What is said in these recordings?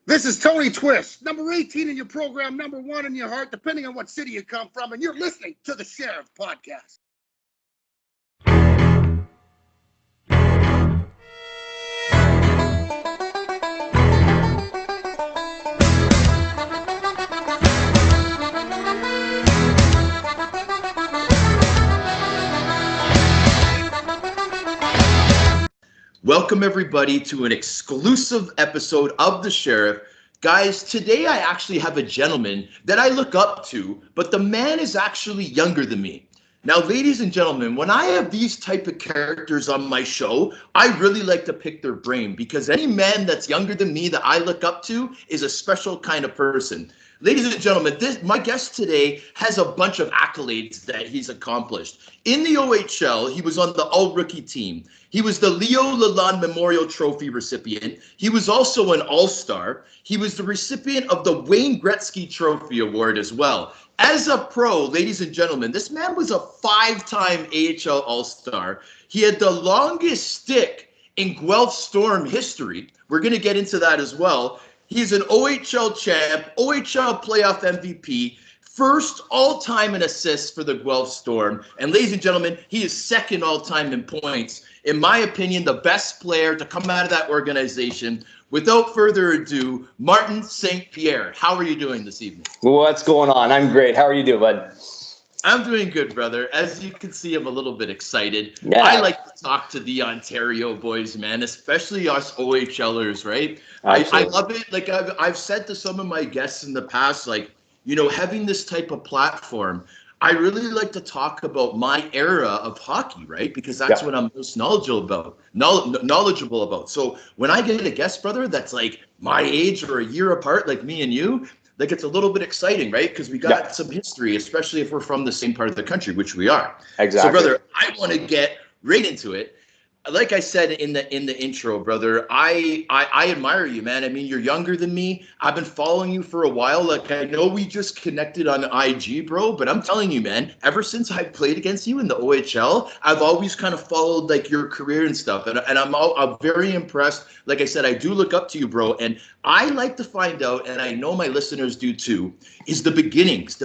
This is Tony Twist, number 18 in your program, number 1 in your heart, depending on what city you come from, and you're listening to the Sheriff Podcast. Welcome, everybody, to an exclusive episode of The Sheriff. Guys, today I actually have a gentleman that I look up to, but the man is actually younger than me. Now, ladies and gentlemen, when I have these type of characters on my show, I really like to pick their brain because any man that's younger than me that I look up to is a special kind of person. Ladies and gentlemen, my guest today has a bunch of accolades that he's accomplished. In the OHL, he was on the all-rookie team. He was the Leo Lalonde Memorial Trophy recipient. He was also an all-star. He was the recipient of the Wayne Gretzky Trophy Award as well. As a pro, ladies and gentlemen, this man was a 5-time AHL all-star. He had the longest stick in Guelph Storm history. We're going to get into that as well. He's an OHL champ, OHL playoff MVP, first all-time in assists for the Guelph Storm. And ladies and gentlemen, he is second all-time in points. In my opinion, the best player to come out of that organization. Without further ado, Martin St. Pierre. How are you doing this evening? What's going on? I'm great. How are you doing, bud? I'm doing good, brother. As you can see, I'm a little bit excited. Yeah. I like to talk to the Ontario boys, man, especially us OHLers, right? I love it. Like I've said to some of my guests in the past, like, you know, having this type of platform, I really like to talk about my era of hockey, right? Because that's what I'm most knowledgeable about. So when I get a guest, brother, that's like my age or a year apart, like me and you, like it's a little bit exciting, right? Because we got some history, especially if we're from the same part of the country, which we are. Exactly. So, brother, I want to get right into it. Like I said in the intro, brother, I admire you, man. I mean, you're younger than me. I've been following you for a while. Like, I know we just connected on IG, bro, but I'm telling you, man, ever since I played against you in the OHL, I've always kind of followed like your career and stuff. And I'm very impressed. Like I said, I do look up to you, bro. And I like to find out, and I know my listeners do too, is the beginnings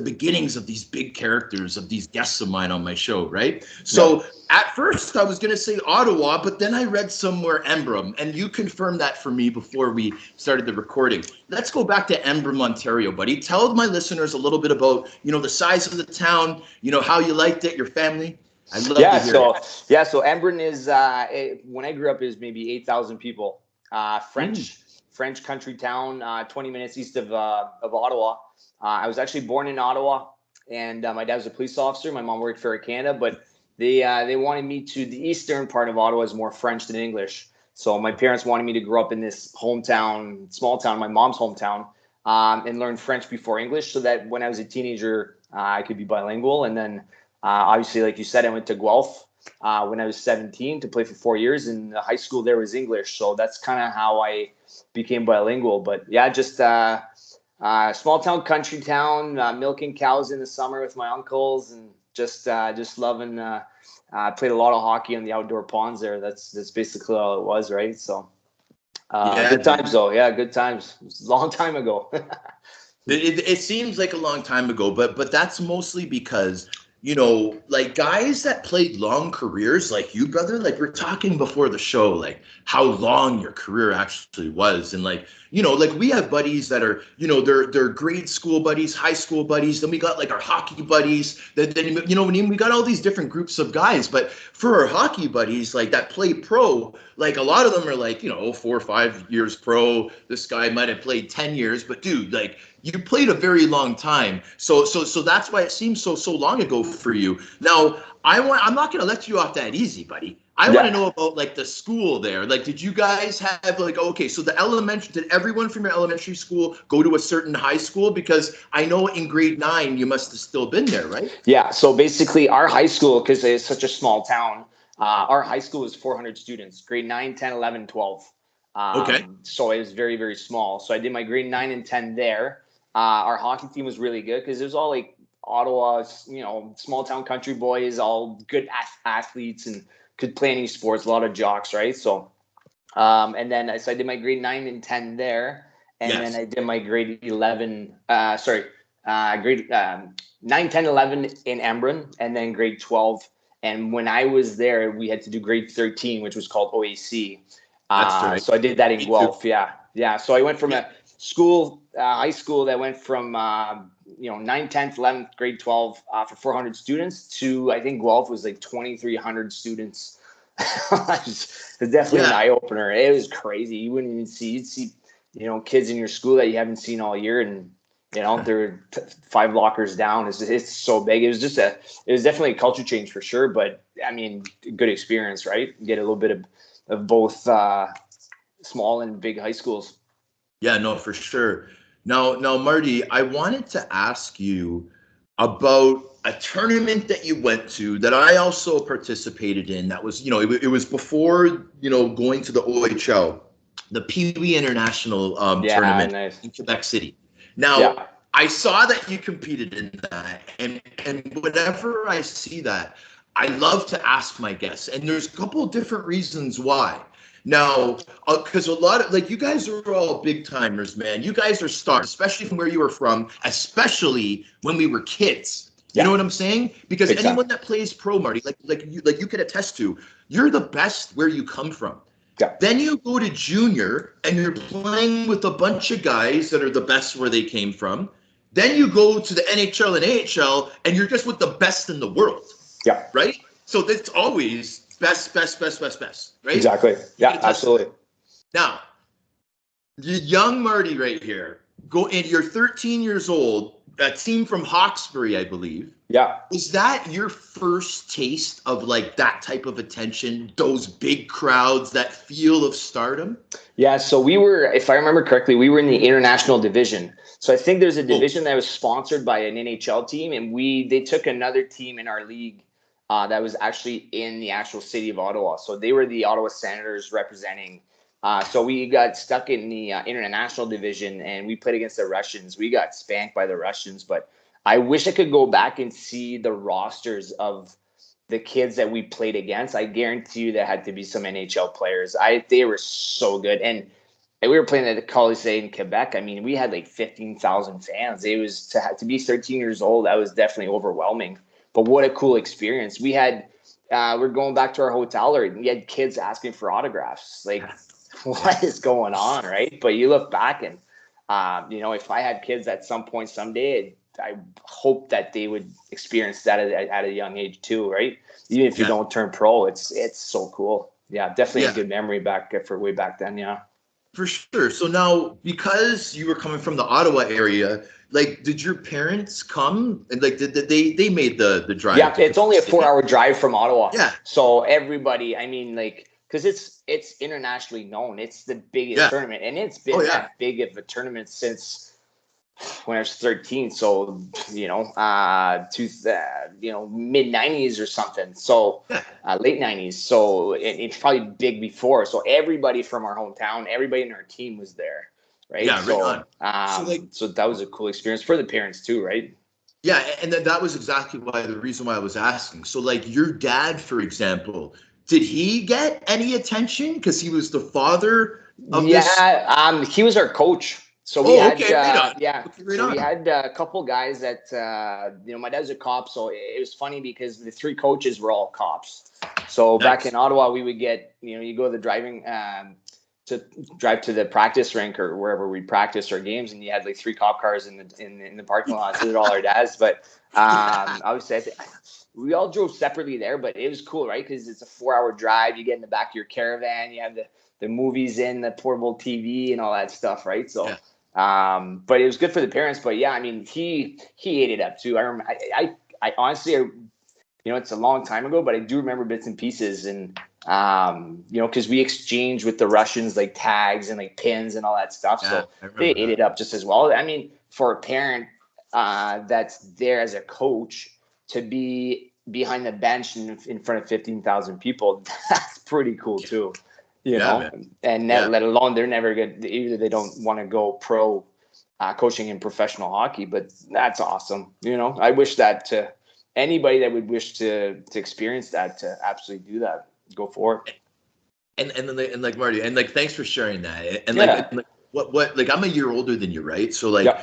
of these big characters, of these guests of mine on my show, right? So at first I was going to say Ottawa, but then I read somewhere Embrun, and you confirmed that for me before we started the recording. Let's go back to Embrun, Ontario, buddy. Tell my listeners a little bit about, you know, the size of the town, you know, how you liked it, your family. I'd love to hear it. So Embrun is, when I grew up, it was maybe 8,000 people. French country town, 20 minutes east of Ottawa. I was actually born in Ottawa, and my dad was a police officer. My mom worked for Air Canada, but they wanted me to the eastern part of Ottawa is more French than English. So my parents wanted me to grow up in this hometown, small town, my mom's hometown, and learn French before English, so that when I was a teenager, I could be bilingual. And then obviously, like you said, I went to Guelph when I was 17 to play for 4 years, and high school there was English. So that's kind of how I became bilingual. But yeah, just small town, country town, milking cows in the summer with my uncles, and just loving. I played a lot of hockey on the outdoor ponds there. That's basically all it was, right? So good times though. Yeah, good times. It was a long time ago. It seems like a long time ago, but that's mostly because, you know, like guys that played long careers like you, brother, like we're talking before the show, like how long your career actually was. And like, you know, like we have buddies that are, you know, they're grade school buddies, high school buddies. Then we got like our hockey buddies. Then you know, we got all these different groups of guys. But for our hockey buddies, like that play pro, like a lot of them are like, you know, 4 or 5 years pro. This guy might have played 10 years, but dude, like you played a very long time. So that's why it seems so long ago for you. Now, I'm not going to let you off that easy, buddy. I want to know about like the school there. Like, did you guys have like, okay, so did everyone from your elementary school go to a certain high school? Because I know in grade 9, you must have still been there, right? Yeah. So basically our high school, because it's such a small town, our high school was 400 students, grade 9, 10, 11, 12. Okay. So it was very, very small. So I did my grade 9 and 10 there. Our hockey team was really good because it was all like Ottawa, you know, small town country boys, all good athletes and could play any sports, a lot of jocks, right? So, and then so I did my grade 9 and 10 there. And then I did my grade 11, grade 9, 10, 11 in Embrun, and then grade 12. And when I was there, we had to do grade 13, which was called OAC. That's right. So I did that in Me Guelph. too. Yeah. So I went from a school, high school that went from, 9, 10th, 11th, grade 12 for 400 students to, I think Guelph was like 2,300 students. It's definitely an eye opener. It was crazy. You wouldn't even you'd see, kids in your school that you haven't seen all year, and they're 5 lockers down. It's so big. It was definitely a culture change for sure. But I mean, good experience, right? Get a little bit of both small and big high schools. Yeah, no, for sure. Now, Marty, I wanted to ask you about a tournament that you went to that I also participated in. That was, it was before, going to the OHL, the Pee Wee International tournament in Quebec City. Now, I saw that you competed in that, and whenever I see that, I love to ask my guests, and there's a couple of different reasons why. Now, because a lot of you guys are all big timers, man. You guys are stars, especially from where you were from, especially when we were kids. You know what I'm saying? Because anyone that plays pro, Marty, like you could attest to, you're the best where you come from. Yeah. Then you go to junior and you're playing with a bunch of guys that are the best where they came from. Then you go to the NHL and AHL and you're just with the best in the world. Yeah. Right? So that's always best, right? Exactly. Yeah, absolutely. Now, young Marty right here, you're 13 years old, a team from Hawkesbury, I believe. Yeah. Is that your first taste of that type of attention, those big crowds, that feel of stardom? Yeah, so we were, if I remember correctly, we were in the international division. So I think there's a division that was sponsored by an NHL team, and they took another team in our league that was actually in the actual city of Ottawa. So they were the Ottawa Senators representing. So we got stuck in the international division, and we played against the Russians. We got spanked by the Russians, but I wish I could go back and see the rosters of the kids that we played against. I guarantee you there had to be some NHL players. They were so good. And we were playing at the Colisée in Quebec. I mean, we had like 15,000 fans. It was to be 13 years old. That was definitely overwhelming. But what a cool experience. We had, we're going back to our hotel, or we had kids asking for autographs. Like, what is going on, right? But you look back and, if I had kids at some point someday, I hope that they would experience that at a young age too, right? Even if you don't turn pro, it's so cool. Yeah, definitely a good memory way back then. Yeah. For sure. So now, because you were coming from the Ottawa area, did your parents come and did they made the drive? Yeah, it's only a 4-hour drive from Ottawa. Yeah. So everybody, I mean, because it's internationally known. It's the biggest tournament, and it's been that big of a tournament since when I was 13. So mid 90s or something. So late 90s. So it's probably big before. So everybody from our hometown, everybody in our team was there, right? Yeah, so, so that was a cool experience for the parents too, right? Yeah, and that was exactly the reason why I was asking. So your dad, for example, did he get any attention because he was the father of this? Yeah, he was our coach. So we had, we had a couple guys that, my dad's a cop. So it was funny because the 3 coaches were all cops. So back in Ottawa, we would get, you go to the to drive to the practice rink or wherever we practice our games, and you had 3 cop cars in the parking lot. So they're all our dads. But obviously, we all drove separately there, but it was cool, right? Because it's a 4-hour drive. You get in the back of your caravan, you have the movies in, the portable TV and all that stuff, right? So. But it was good for the parents. But yeah, I mean, he ate it up too. I remember. I honestly, it's a long time ago, but I do remember bits and pieces. And because we exchanged with the Russians tags and pins and all that stuff. So they ate it up just as well. I mean, for a parent that's there as a coach to be behind the bench in front of 15,000 people, that's pretty cool too. Let alone they're never good. Either they don't want to go pro coaching in professional hockey, but that's awesome. I wish that to anybody that would wish to experience that, to absolutely do that, go for it. And Marty, and thanks for sharing that. And what like I'm a year older than you, right? So like Yeah.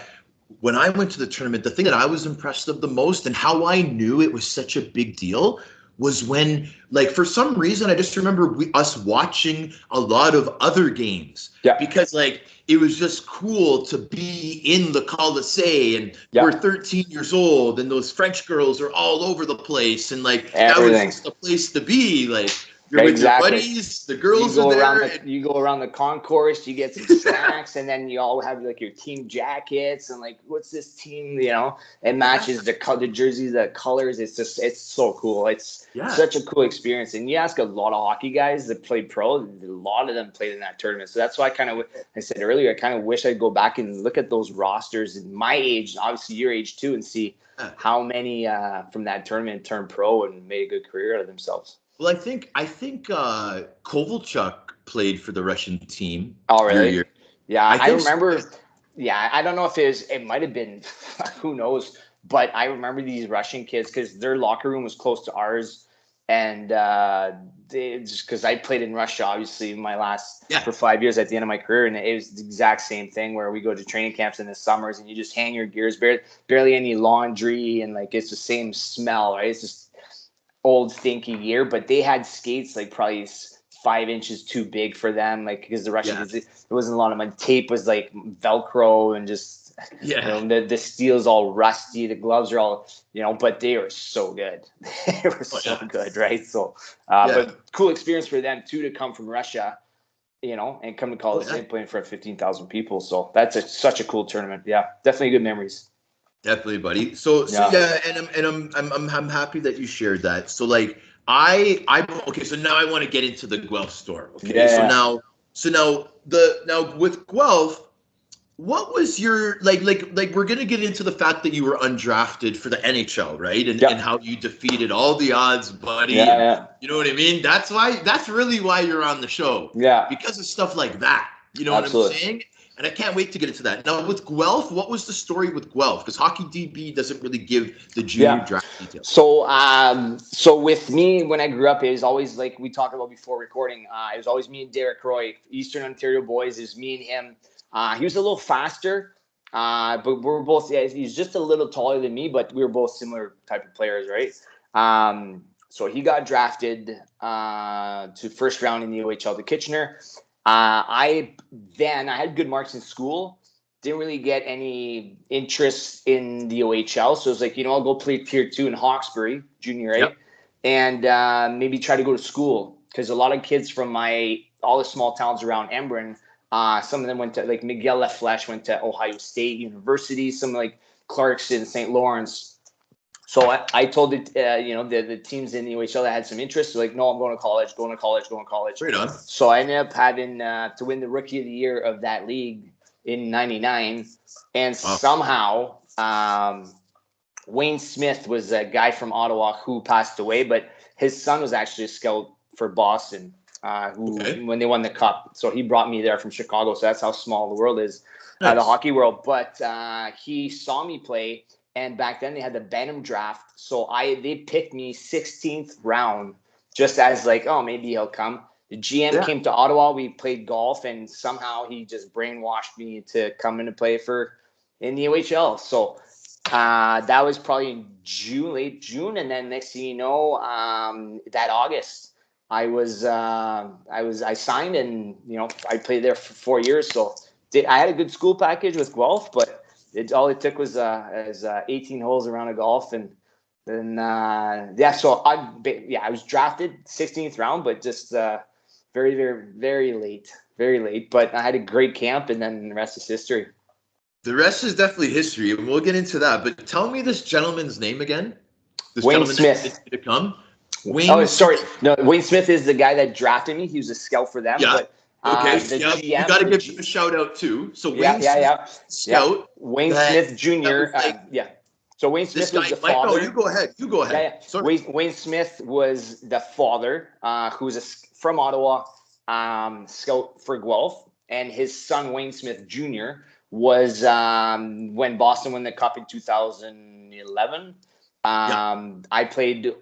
when I went to the tournament, the thing that I was impressed of the most and how I knew it was such a big deal was when, like, for some reason, I just remember us watching a lot of other games Yeah. because, like, it was just cool to be in the Colisée and we're 13 years old and those French girls are all over the place. And, like, that was Everything. just a place to be. Like, you're with your Exactly. buddies, the girls are there. You go around the concourse, you get some snacks, and then you all have like your team jackets and like, what's this team? You know, it matches the jerseys, the colors. It's so cool. It's such a cool experience. And you ask a lot of hockey guys that played pro, a lot of them played in that tournament. So that's why I said earlier, I kind of wish I'd go back and look at those rosters in my age, obviously your age too, and see how many from that tournament turned pro and made a good career out of themselves. Well, I think Kovalchuk played for the Russian team. Oh, really? Year. Yeah, I remember. So. Yeah, I don't know if it might have been, who knows, but I remember these Russian kids because their locker room was close to ours, and just because I played in Russia, obviously, for 5 years at the end of my career, and it was the exact same thing where we go to training camps in the summers and you just hang your gears, barely any laundry, and like it's the same smell, right? It's just old stinky gear, but they had skates like probably 5 inches too big for them, like because the Russians it wasn't a lot of money. Tape was like Velcro and just the steel's all rusty, the gloves are all but they were so good. They were so good, right? So but cool experience for them too to come from Russia, and come to college and playing for 15,000 people. So that's such a cool tournament. Yeah, definitely good memories. Definitely, buddy. So and I'm happy that you shared that. So like I okay, so now I want to get into the Guelph story. Okay. Yeah. So now with Guelph, what was your like we're gonna get into the fact that you were undrafted for the NHL, right? And how you defeated all the odds, buddy. Yeah. You know what I mean? That's really why you're on the show. Yeah. Because of stuff like that. You know what I'm saying? And I can't wait to get into that. Now, with Guelph, what was the story with Guelph? Because Hockey DB doesn't really give the junior draft details. So with me, when I grew up, it was always like we talked about before recording. It was always me and Derek Roy, Eastern Ontario boys. Is me and him. He was a little faster, but we're both. Yeah, he's just a little taller than me, but we were both similar type of players, right? So he got drafted to first round in the OHL to Kitchener. I had good marks in school, didn't really get any interest in the OHL. So it was like, I'll go play tier 2 in Hawkesbury, junior A, and maybe try to go to school. Because a lot of kids from all the small towns around Embrun, some of them went to, like Miguel Laflèche went to Ohio State University, some like Clarkson, St. Lawrence. So I told the teams in the OHL that had some interest, so like, no, I'm going to college. Right on. So I ended up having to win the Rookie of the Year of that league in '99, and somehow Wayne Smith was a guy from Ottawa who passed away, but his son was actually a scout for Boston when they won the Cup. So he brought me there from Chicago. So that's how small the world is, the hockey world. But he saw me play. And back then they had the Benham draft. So they picked me 16th round just as like, oh, maybe he'll come. The GM came to Ottawa. We played golf and somehow he just brainwashed me to come in to play in the OHL. So that was probably in late June. And then next thing you know, that August I signed and, I played there for 4 years. So I had a good school package with Guelph, but all it took was 18 holes around a golf, and then So I was drafted 16th round, but just very, very, very late. But I had a great camp, and then the rest is history. The rest is definitely history, and we'll get into that. But tell me this gentleman's name again. Wayne Smith. To come. Wayne Smith is the guy that drafted me. He was a scout for them. Yeah. But okay. GM, you got to give him a shout out too. So Wayne Smith, scout. Yeah. Wayne Smith Jr. So Wayne Smith was the father. No, you go ahead. Yeah. Sorry. Wayne Smith was the father, who was from Ottawa, scout for Guelph, and his son Wayne Smith Jr. was when Boston won the Cup in 2011. I played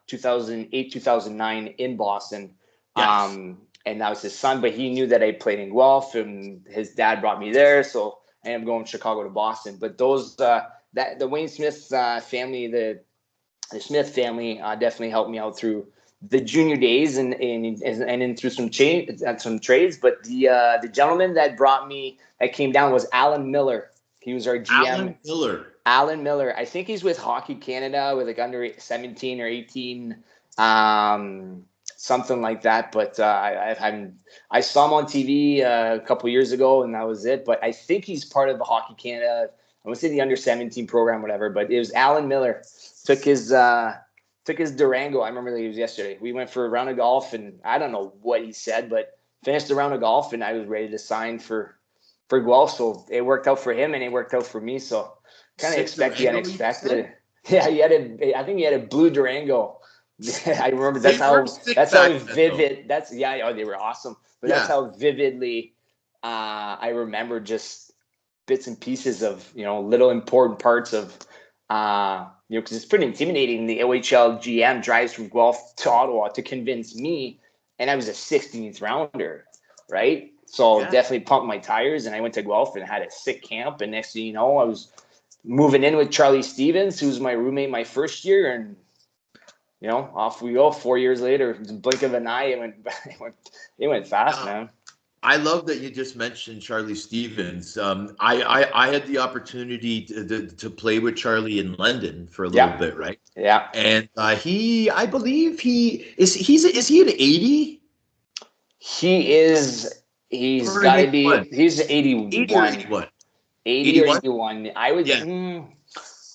2008, 2009 in Boston. Yes. and that was his son. But he knew that I played in Guelph, and his dad brought me there, so I ended up going from Chicago to Boston. But those that the Wayne Smith family, the Smith family, definitely helped me out through the junior days and then through some trades. But the gentleman that came down was Alan Miller. He was our GM. Alan Miller. I think he's with Hockey Canada with like under 17 or 18, something like that. But I saw him on TV a couple years ago, and that was it. But I think he's part of the Hockey Canada. I would say the under 17 program, whatever. But it was Alan Miller. Took his Durango. I remember it was yesterday. We went for a round of golf, and I don't know what he said, but finished the round of golf, and I was ready to sign for Guelph. So it worked out for him, and it worked out for me. So kind of expect the unexpected. Yeah, I think he had a blue Durango. I remember that's how vivid. They were awesome. But that's how vividly I remember just bits and pieces of little important parts of because it's pretty intimidating. The OHL GM drives from Guelph to Ottawa to convince me, and I was a 16th rounder, right? So definitely pumped my tires, and I went to Guelph and had a sick camp. And next thing you know, I was moving in with Charlie Stevens, who was my roommate my first year, and off we go. 4 years later, the blink of an eye, it went fast, man. I love that you just mentioned Charlie Stevens. I had the opportunity to play with Charlie in London for a little bit, right? Yeah. And I believe is he an 80? He is. He's got to be. He's 81. 80 or 81.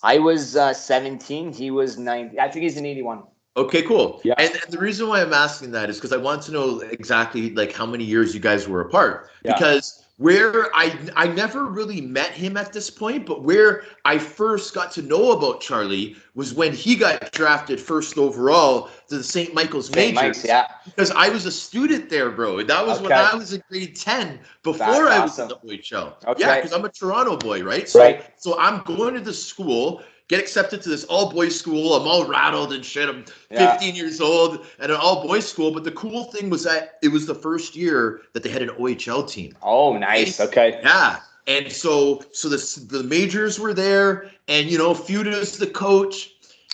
I was 17. He was 9. I think he's an 81. Okay, cool. Yeah. And the reason why I'm asking that is because I want to know exactly like how many years you guys were apart. Yeah. Because where I never really met him at this point, but where I first got to know about Charlie was when he got drafted first overall to the St. Michael's Majors. Yeah. Because I was a student there, bro. That was when I was in grade 10 before I was in the OHL. Okay. Yeah, because I'm a Toronto boy, right? So I'm going to the school. Get accepted to this all-boys school. I'm all rattled and shit. I'm 15 years old at an all-boys school. But the cool thing was that it was the first year that they had an OHL team. Oh, nice. Okay. Yeah. And so the majors were there, and Feuda's the coach,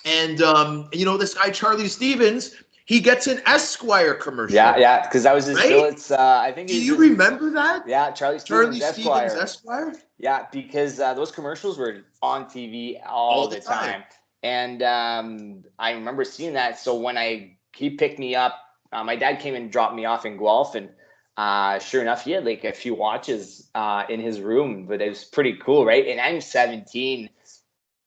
and this guy Charlie Stevens, he gets an Esquire commercial. Yeah, because that was his billets. I think. Do you remember that? Yeah, Charlie Stevens Esquire. Yeah, because those commercials were on TV all the time. And I remember seeing that. So when he picked me up, my dad came and dropped me off in Guelph, and sure enough, he had like a few watches in his room, but it was pretty cool, right? And I'm 17,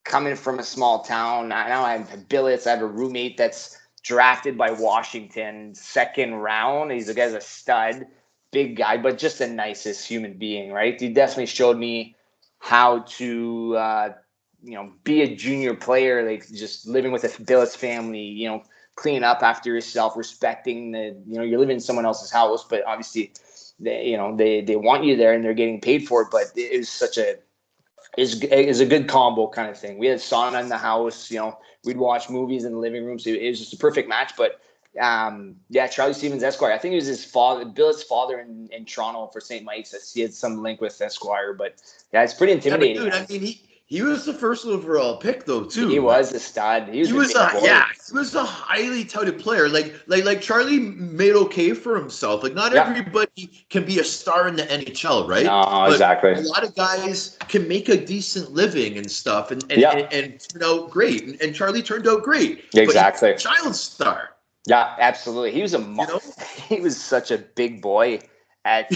coming from a small town. Now I have billets. I have a roommate that's drafted by Washington, second round. He's a stud. Big guy, but just the nicest human being, right? He definitely showed me how to, be a junior player, like just living with a Billis family, cleaning up after yourself, respecting you're living in someone else's house, but obviously, they want you there and they're getting paid for it. But it was is a good combo kind of thing. We had sauna in the house, we'd watch movies in the living room. So it was just a perfect match. But Charlie Stevens Esquire. I think it was his father, Bill's father in Toronto for St. Mike's. He had some link with Esquire, but it's pretty intimidating. Dude, I mean, he was the first overall pick though too. He was a stud. He was a highly touted player. Like Charlie made okay for himself. Like not everybody can be a star in the NHL, right? No, but exactly. A lot of guys can make a decent living and stuff, and turn out great. And Charlie turned out great. Exactly. But he was a child star. Yeah, absolutely. He was he was such a big boy at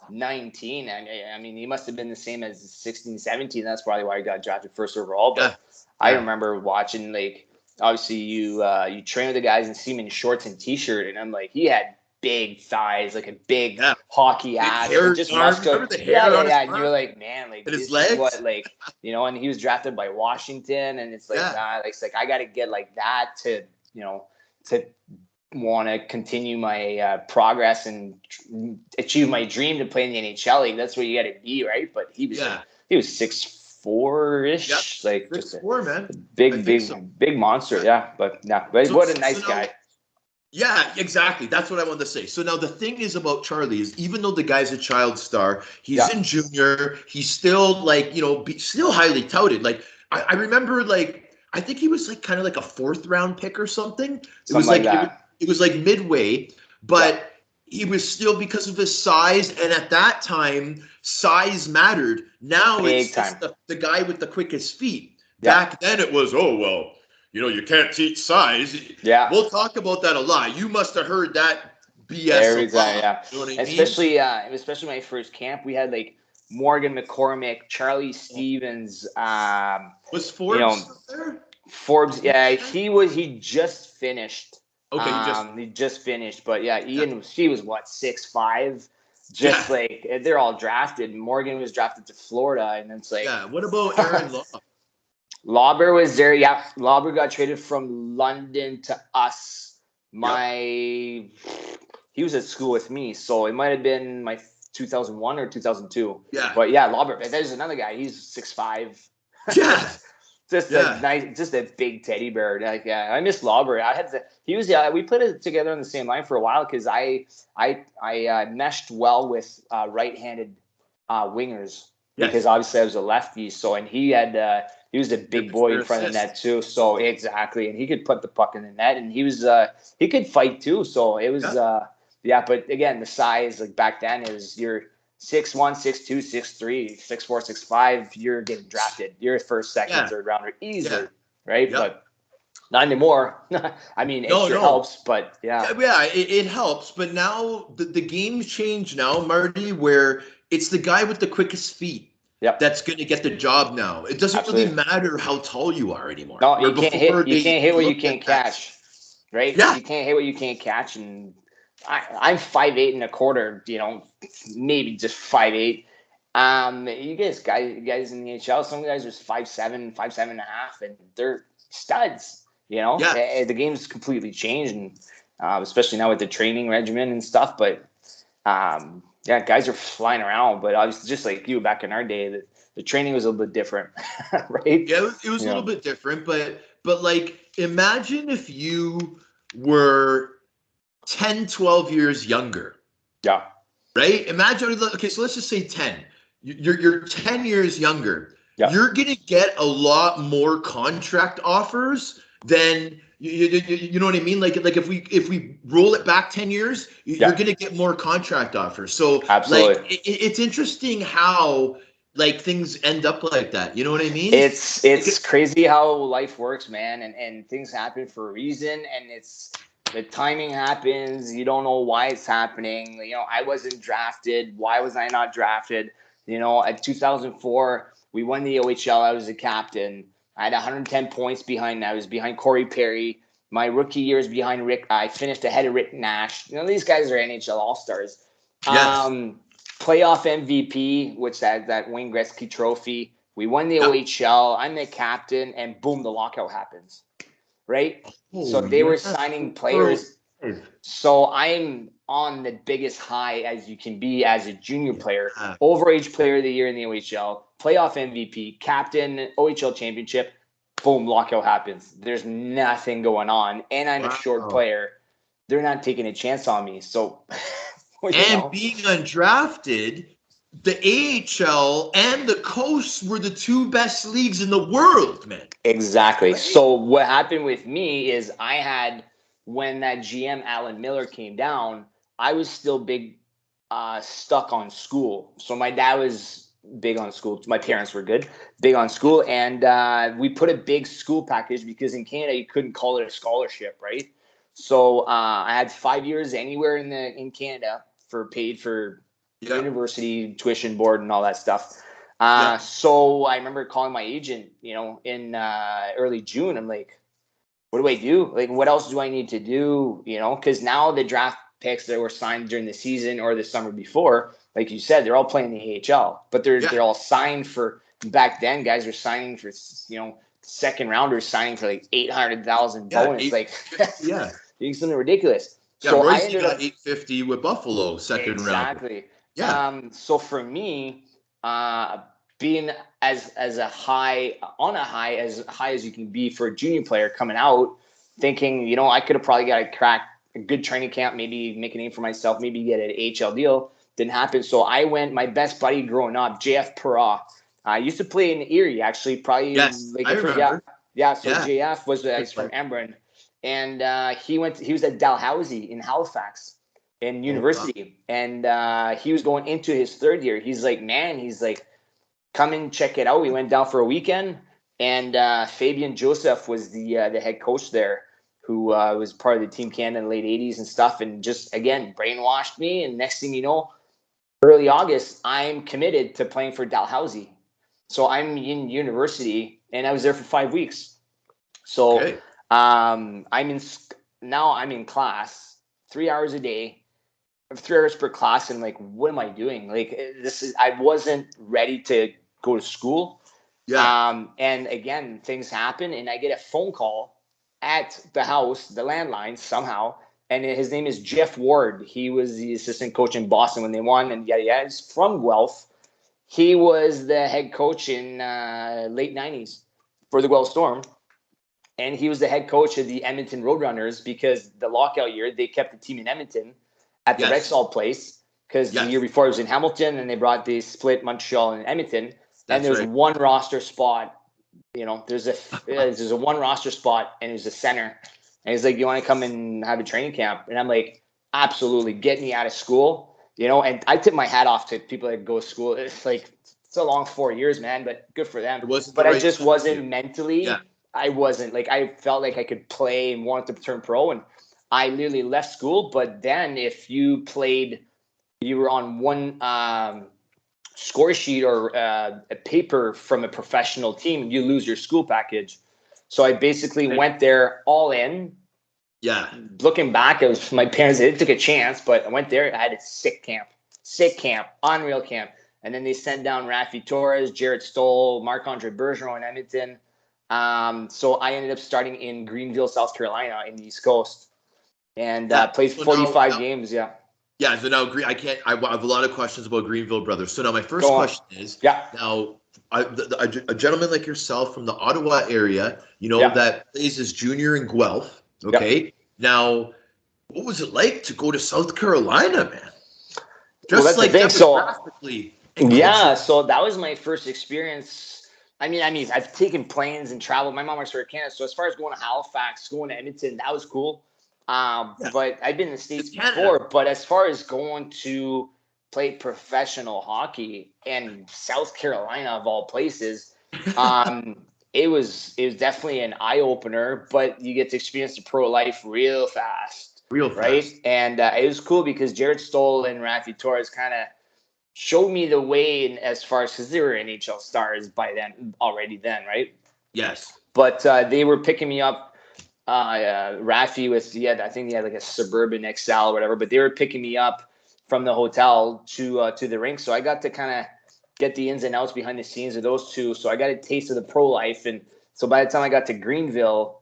19. I mean, he must have been the same as 16, 17. That's probably why he got drafted first overall. But I remember watching, like, obviously you train with the guys and see him in shorts and t-shirt, and I'm like, he had big thighs, like a big hockey ass, just muscular. And you're like, man, like and his legs, what, like, and he was drafted by Washington, and it's like, it's like I got to get like that to want to continue my progress and achieve my dream to play in the NHL. Like, that's what you got to be, right? But he was 6'4" like 6'4", man, big monster. But what a nice guy. Yeah, exactly. That's what I wanted to say. So now the thing is about Charlie is even though the guy's a child star, he's Yeah. in junior, he's still like, still highly touted. Like I remember like I think he was like kind of like a fourth round pick or something. It Something was like like that. it was like midway, Yeah. but he was still because of his size, and at that time, size mattered. Now Big it's time. the guy with the quickest feet. Yeah. Back then it was, oh well, you can't teach size. Yeah. We'll talk about that a lot. You must have heard that BS Every a time, lot. yeah. You know what I mean? Especially my first camp, we had like Morgan McCormick, Charlie Oh, Stevens, was you Forbes know, still there? Forbes. Was he Yeah, there? he just finished. Okay, He just finished, but yeah, yeah, he was what, 6'5", yeah, just like they're all drafted. Morgan was drafted to Florida, and it's like yeah. What about Aaron Law? Lauber was there. Yeah, Lauber got traded from London to us. Yep. He was at school with me, so it might have been my 2001 or 2002. Yeah, But yeah, Lauber. There's another guy. He's 6'5". yeah, Just a yeah. nice, just a big teddy bear. Like, yeah, I miss Lauber. He was, we put it together on the same line for a while because I meshed well with right-handed wingers because Yes. obviously I was a lefty. So, and he was a Good big boy for in front of the assist. net too. So exactly, and he could put the puck in the net, and he could fight too. So it was, Yeah, yeah. But again, the size like back then is you're 6'1", 6'2", 6'3", 6'4", 6'5", you're getting drafted. You're a first, second, yeah, third rounder yeah. easily, right? Yep. But not anymore. I mean, it No, sure no. helps, but yeah, Yeah, it helps. But now the game's changed now, Marty, where it's the guy with the quickest feet yep, that's going to get the job now. It doesn't really absolutely. matter how tall you are anymore. No, Where before you can't hit they what you looked can't at that. catch, right? Yeah, You can't hit what you can't catch, and I'm 5'8" and a quarter. Maybe just 5'8". You guys in the NHL, some guys are 5'7", 5'7.5", and they're studs. yeah, The game's completely changed, and especially now with the training regimen and stuff. But yeah, guys are flying around. But obviously, just like you back in our day, the training was a little bit different, right? yeah. It was a little Yeah, bit different, but like imagine if you were 10, 12 years younger, yeah, right? Imagine, okay, so let's just say 10. You're 10 years younger. yeah, You're going to get a lot more contract offers than you know what I mean? Like if we roll it back 10 years, you're yeah. going to get more contract offers. So like Absolutely. it's interesting how like things end up like that. You know what I mean? It's Like, crazy how life works, man, and things happen for a reason, and it's the timing happens. You don't know why it's happening. I wasn't drafted. Why was I not drafted? At 2004, we won the OHL. I was the captain. I had 110 points behind. I was behind Corey Perry. My rookie year is behind Rick. I finished ahead of Rick Nash. These guys are NHL All Stars. yes. Playoff MVP, which that Wayne Gretzky trophy. We won the Yep. OHL. I'm the captain, and boom, the lockout happens. Right? So Oh, they yeah. were signing players. So I'm on the biggest high as you can be as a junior player, Yeah. overage player of the year in the OHL, playoff MVP, captain, OHL championship. Boom, lockout happens. There's nothing going on, and I'm a short Wow. player. They're not taking a chance on me. So, And being undrafted, the AHL and the Coast were the two best leagues in the world, man. Exactly. Right? So what happened with me is when that GM Alan Miller came down, I was still big stuck on school. So my dad was big on school. My parents were good, big on school, and we put a big school package because in Canada you couldn't call it a scholarship, right? So I had 5 years anywhere in Canada for paid for Yeah. university tuition board and all that stuff. Yeah. So I remember calling my agent, in early June. I'm like, what do I do? Like, what else do I need to do? Because now the draft picks that were signed during the season or the summer before, like you said, they're all playing the AHL, but they're Yeah. all signed for. Back then, guys were signing for second rounders signing for like 800,000 Yeah. bonus, like 850. Yeah. something ridiculous. Yeah. So I Royce ended got up 850 with Buffalo, second rounder. exactly. Yeah. So for me, being as a high on a high as you can be for a junior player coming out, thinking I could have probably got a crack a good training camp, maybe make a name for myself, maybe get an AHL deal. Didn't happen. So I went, my best buddy growing up, JF Perra. I used to play in Erie, actually, probably Yes, like I remember. yeah. So Yeah. JF was he's from Embrun, and he was at Dalhousie in Halifax in Oh, wow. university, and he was going into his third year. He's like, man, he's like, come and check it out. We went down for a weekend, and Fabian Joseph was the head coach there, who was part of the Team Canada in the late '80s and stuff, and just again brainwashed me. And next thing you know, early August, I'm committed to playing for Dalhousie. So I'm in university, and I was there for 5 weeks. So Okay. I'm in class 3 hours a day, 3 hours per class, and like, what am I doing? Like, I wasn't ready to go to school. Yeah. And again, things happen, and I get a phone call at the house, the landline somehow, and his name is Jeff Ward. He was the assistant coach in Boston when they won, and he's from Guelph. He was the head coach in late '90s for the Guelph Storm, and he was the head coach of the Edmonton Roadrunners because the lockout year they kept the team in Edmonton at the Yes. Rexall place because the year before it was in Hamilton, and they split Montreal and Edmonton. And there's one roster spot, there's a one roster spot, and there's a center. And he's like, you want to come and have a training camp? And I'm like, absolutely, get me out of school. And I tip my hat off to people that go to school. It's like, it's a long 4 years, man, but good for them. But I just wasn't mentally, I wasn't like, I felt like I could play and wanted to turn pro. And I literally left school. But then if you were on one score sheet or a paper from a professional team, you lose your school package. So I basically went there all in. Yeah. Looking back, it was my parents, they took a chance, but I went there. I had a sick camp, unreal camp. And then they sent down Rafi Torres, Jared Stoll, Marc-Andre Bergeron in Edmonton. So I ended up starting in Greenville, South Carolina in the East Coast, and played 45 games. Yeah. Yeah, so now I have a lot of questions about Greenville brothers. So now my first question is, now a gentleman like yourself from the Ottawa area, that plays as junior in Guelph. Okay. Now, what was it like to go to South Carolina, man? Just like demographically. So that was my first experience. I mean, I've taken planes and traveled. My mom works for Canada, so as far as going to Halifax, going to Edmonton, that was cool. But I've been in the States before. But as far as going to play professional hockey in South Carolina, of all places, it was definitely an eye opener. But you get to experience the pro life real fast, right? And it was cool because Jared Stoll and Rafi Torres kind of showed me the way, as far as, because they were NHL stars by then, right? Yes. But they were picking me up. Rafi I think he had like a Suburban XL or whatever, but they were picking me up from the hotel to the rink. So I got to kind of get the ins and outs behind the scenes of those two. So I got a taste of the pro life. And so by the time I got to Greenville,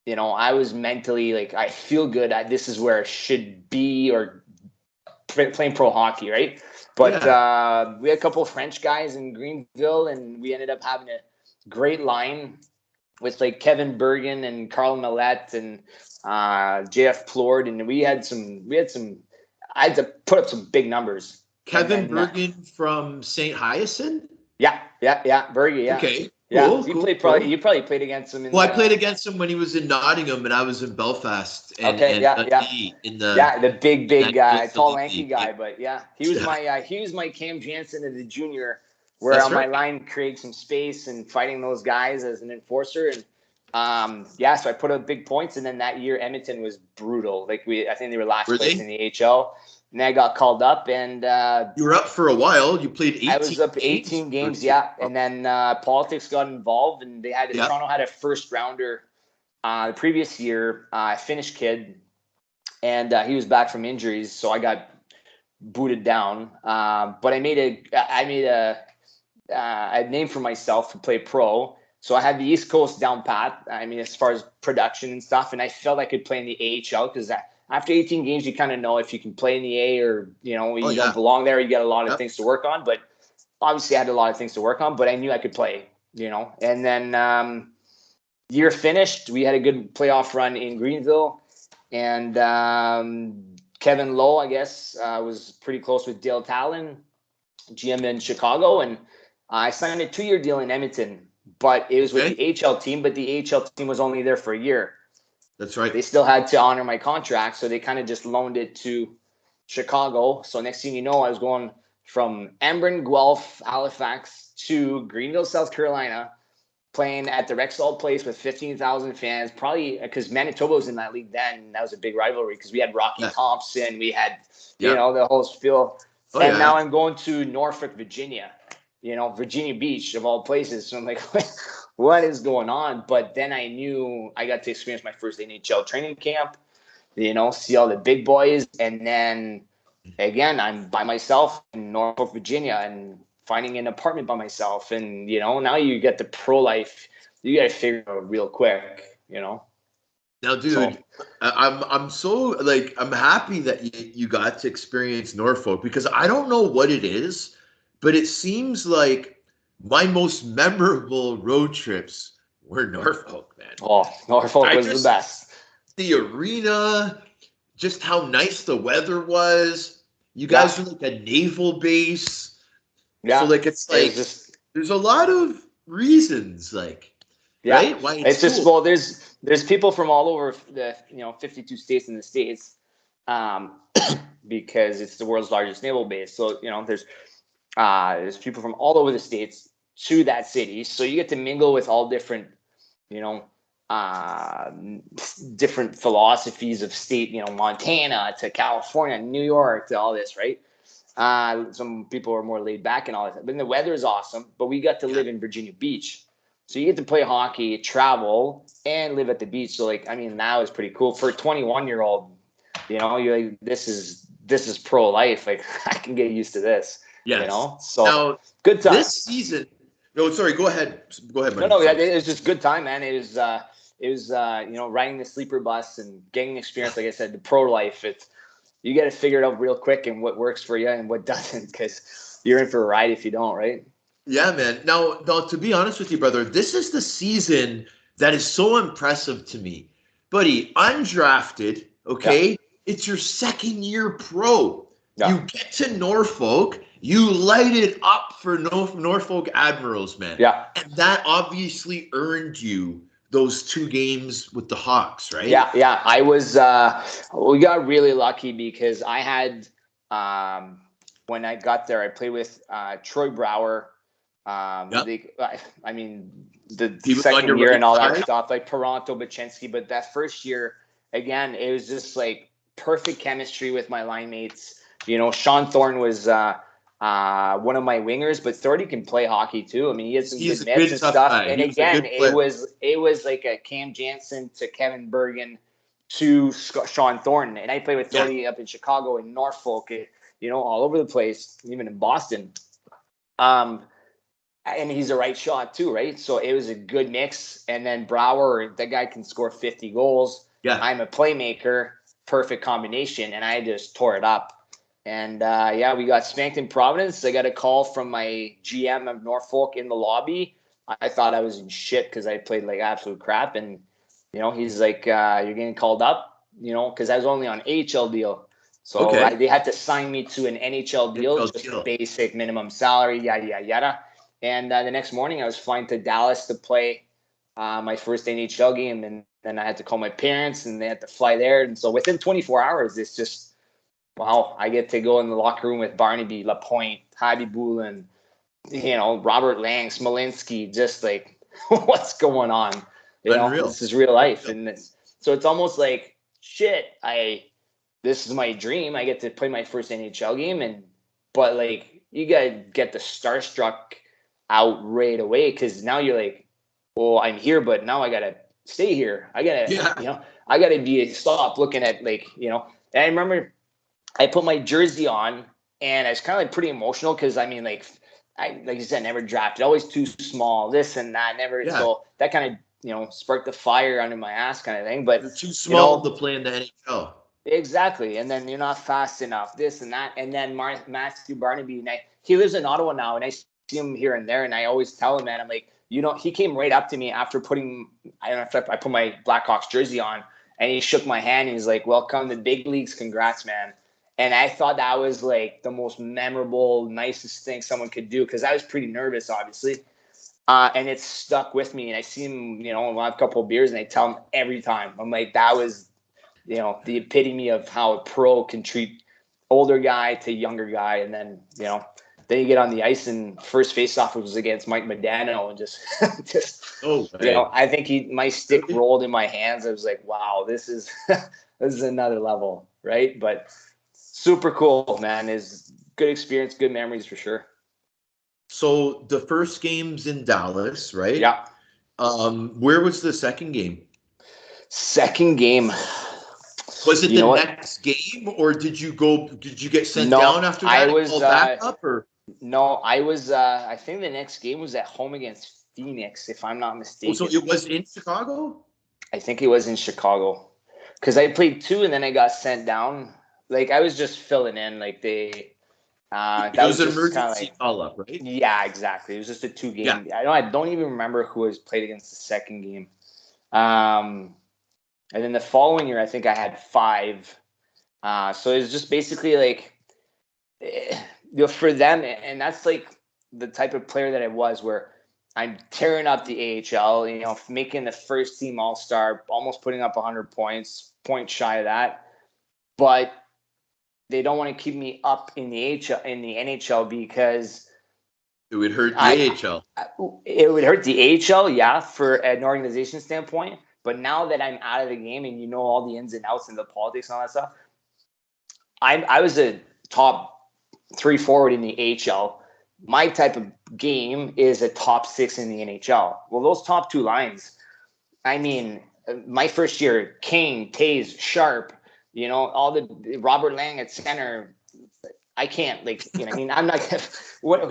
I was mentally like, I feel good. This is where I should be, or playing pro hockey, right? But we had a couple of French guys in Greenville, and we ended up having a great line with like Kevin Bergen and Carl Millette and JF Plord, and we had some. I had to put up some big numbers. Kevin Bergen from St. Hyacinth. Yeah, Bergen. Yeah. Okay. Yeah, cool, you probably played against him. I played against him when he was in Nottingham, and I was in Belfast. And, the big guy, tall, lanky guy. But he was my Cam Jansen as a junior, where on my line creating some space and fighting those guys as an enforcer. And so I put up big points. And then that year, Edmonton was brutal. Like I think they were last place in the AHL. And then I got called up, and you were up for a while. You played 18 I was up 18 games, and then politics got involved, and Toronto had a first rounder the previous year, Finnish kid, and he was back from injuries, so I got booted down. But I made a name for myself to play pro. So I had the East Coast down pat. I mean, as far as production and stuff, and I felt I could play in the AHL because after 18 games, you kind of know if you can play in the A or, you don't belong there. You got a lot of things to work on. But obviously, I had a lot of things to work on. But I knew I could play, And then year finished. We had a good playoff run in Greenville. And Kevin Lowe, I guess, was pretty close with Dale Talon, GM in Chicago, and I signed a 2-year deal in Edmonton. But it was with the HL team, but the HL team was only there for a year. That's right. They still had to honor my contract, so they kind of just loaned it to Chicago. So next thing you know, I was going from Embrun, Guelph, Halifax to Greenville, South Carolina, playing at the Rexall Place with 15,000 fans, probably because Manitoba was in that league then. And that was a big rivalry because we had Rocky Thompson, we had, you know, the whole spiel. Now I'm going to Norfolk, Virginia, you know, Virginia Beach of all places. So I'm like, what is going on? But then I knew I got to experience my first NHL training camp, you know, see all the big boys. And then again, I'm by myself in Norfolk, Virginia, and finding an apartment by myself. And, you know, now you get the pro life, you got to figure it out real quick, you know? Now, dude, I'm so like, I'm happy that you got to experience Norfolk, because I don't know what it is, but it seems like my most memorable road trips were Norfolk, man. Oh, Norfolk was the best. The arena, just how nice the weather was. You guys are like a naval base. Yeah. So like, it's like, there's a lot of reasons, like, right? Why it's just cool. Well, there's people from all over the 52 states in the States, because it's the world's largest naval base. So there's people from all over the states to that city. So you get to mingle with all different, different philosophies of state. Montana to California, New York to all this, right? Some people are more laid back and all that. But the weather is awesome. But we got to live in Virginia Beach. So you get to play hockey, travel, and live at the beach. So that was pretty cool for a 21-year-old. You're like, this is pro life. Like, I can get used to this. Yes. So now, good time. This season. No, sorry. Go ahead. Buddy. No. It was just good time, man. It was riding the sleeper bus and getting experience. Like I said, the pro life. You got to figure it out real quick and what works for you and what doesn't, because you're in for a ride if you don't, right? Yeah, man. Now, to be honest with you, brother, this is the season that is so impressive to me. Buddy, undrafted, okay? Yeah. It's your second year pro. Yeah. You get to Norfolk. You light it up for Norfolk Admirals, man. Yeah. And that obviously earned you those 2 games with the Hawks, right? Yeah. I was we got really lucky because I had when I got there, I played with Troy Brouwer. The second year and all that stuff, like Toronto, Bachinski. But that first year, again, it was just like perfect chemistry with my line mates. Sean Thorne was one of my wingers, but Thordy can play hockey too. He has some good mitts and stuff. Guy. And again, it was like a Cam Jansen to Kevin Bergen to Sean Thornton. And I played with Thordy up in Chicago and Norfolk, all over the place, even in Boston. And he's a right shot too, right? So it was a good mix. And then Brouwer, that guy can score 50 goals. Yeah. I'm a playmaker, perfect combination. And I just tore it up. And we got spanked in Providence. I got a call from my GM of Norfolk in the lobby. I thought I was in shit because I played like absolute crap. And, he's like, you're getting called up, because I was only on AHL deal. So they had to sign me to an NHL deal, basic minimum salary, yada, yada, yada. And the next morning I was flying to Dallas to play my first NHL game. And then I had to call my parents and they had to fly there. And so within 24 hours, it's just, wow, I get to go in the locker room with Barnaby, Lapointe, Heidi Bulin, Robert Lang, Smolinski, just like, what's going on? This is real life. And so it's almost like, shit, this is my dream. I get to play my first NHL game. But like, you got to get the starstruck out right away, because now you're like, well, I'm here, but now I got to stay here. I got to, I got to stop looking at and I remember I put my jersey on and I was kind of like pretty emotional because like you said, never drafted, always too small, this and that, never. Yeah. So that kind of, sparked the fire under my ass kind of thing. But you're too small to play in the NHL. Exactly. And then you're not fast enough, this and that. And then Matthew Barnaby, he lives in Ottawa now, and I see him here and there. And I always tell him, man, I'm like, he came right up to me after I put my Blackhawks jersey on. and he shook my hand and he's like, "Welcome to the big leagues, congrats, man." And I thought that was like the most memorable, nicest thing someone could do, because I was pretty nervous, obviously. And it stuck with me. And I see him, we'll have a couple of beers, and I tell him every time. I'm like, that was, the epitome of how a pro can treat older guy to younger guy. And then, then you get on the ice, and first faceoff was against Mike Modano, and just I think my stick rolled in my hands. I was like, wow, this is this is another level, right? But super cool, man. Is good experience, good memories for sure. So the first game's in Dallas, right? Yeah. Where was the second game? Second game. Was it the next game, or did you get sent down after that? I was called back up, or no, I was. I think the next game was at home against Phoenix, if I'm not mistaken. So it was in Chicago? I think it was in Chicago, because I played 2 and then I got sent down. Like, I was just filling in. Like, they. That was an just emergency call-up, right? Yeah, exactly. It was just a 2-game. Yeah. I don't even remember who was played against the second game. And then the following year, I think I had 5. So it was just basically like, for them, and that's like the type of player that I was, where I'm tearing up the AHL, making the first team All-Star, almost putting up 100 points, point shy of that. But they don't want to keep me up in the NHL because it would hurt the AHL. It would hurt the AHL, yeah, for an organization standpoint. But now that I'm out of the game and all the ins and outs and the politics and all that stuff, I was a top 3 forward in the AHL. My type of game is a top 6 in the NHL. Well, those top 2 lines, I mean, my first year, Kane, Taze, Sharp, all the Robert Lang at center. I can't, I'm not gonna,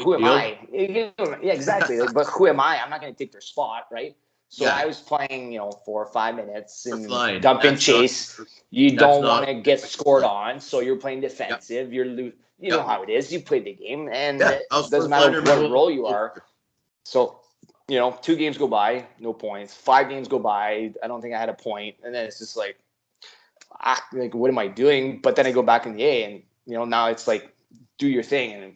who am I? Yeah, exactly. But who am I? I'm not going to take their spot, right? So I was playing, 4 or 5 minutes and dump and chase. You don't want to get scored on, so you're playing defensive. You're you know how it is. You play the game, and it doesn't matter what role you are. So, 2 games go by, no points. 5 games go by, I don't think I had a point, and then it's just like, what am I doing? But then I go back in the A, and now it's like, do your thing.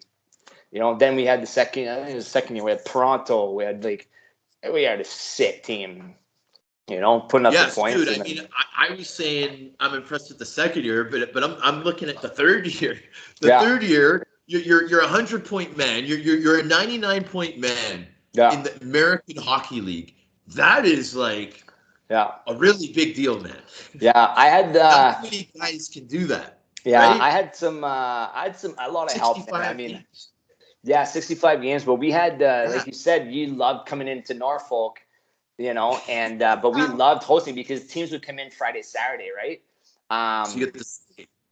And then we had the second. I think it was the second year. We had Toronto. We had a sick team. Putting up the points. Dude, I was saying I'm impressed with the second year, but I'm looking at the third year. Third year, you're a 100-point man. You're a 99-point man in the American Hockey League. That is like. Yeah, a really big deal, man. Yeah, I had. Not many guys can do that. Yeah, right? I had a lot of help. I mean, 65 games. But we had, like you said, you loved coming into Norfolk, and but we loved hosting because teams would come in Friday, Saturday, right? So you get this.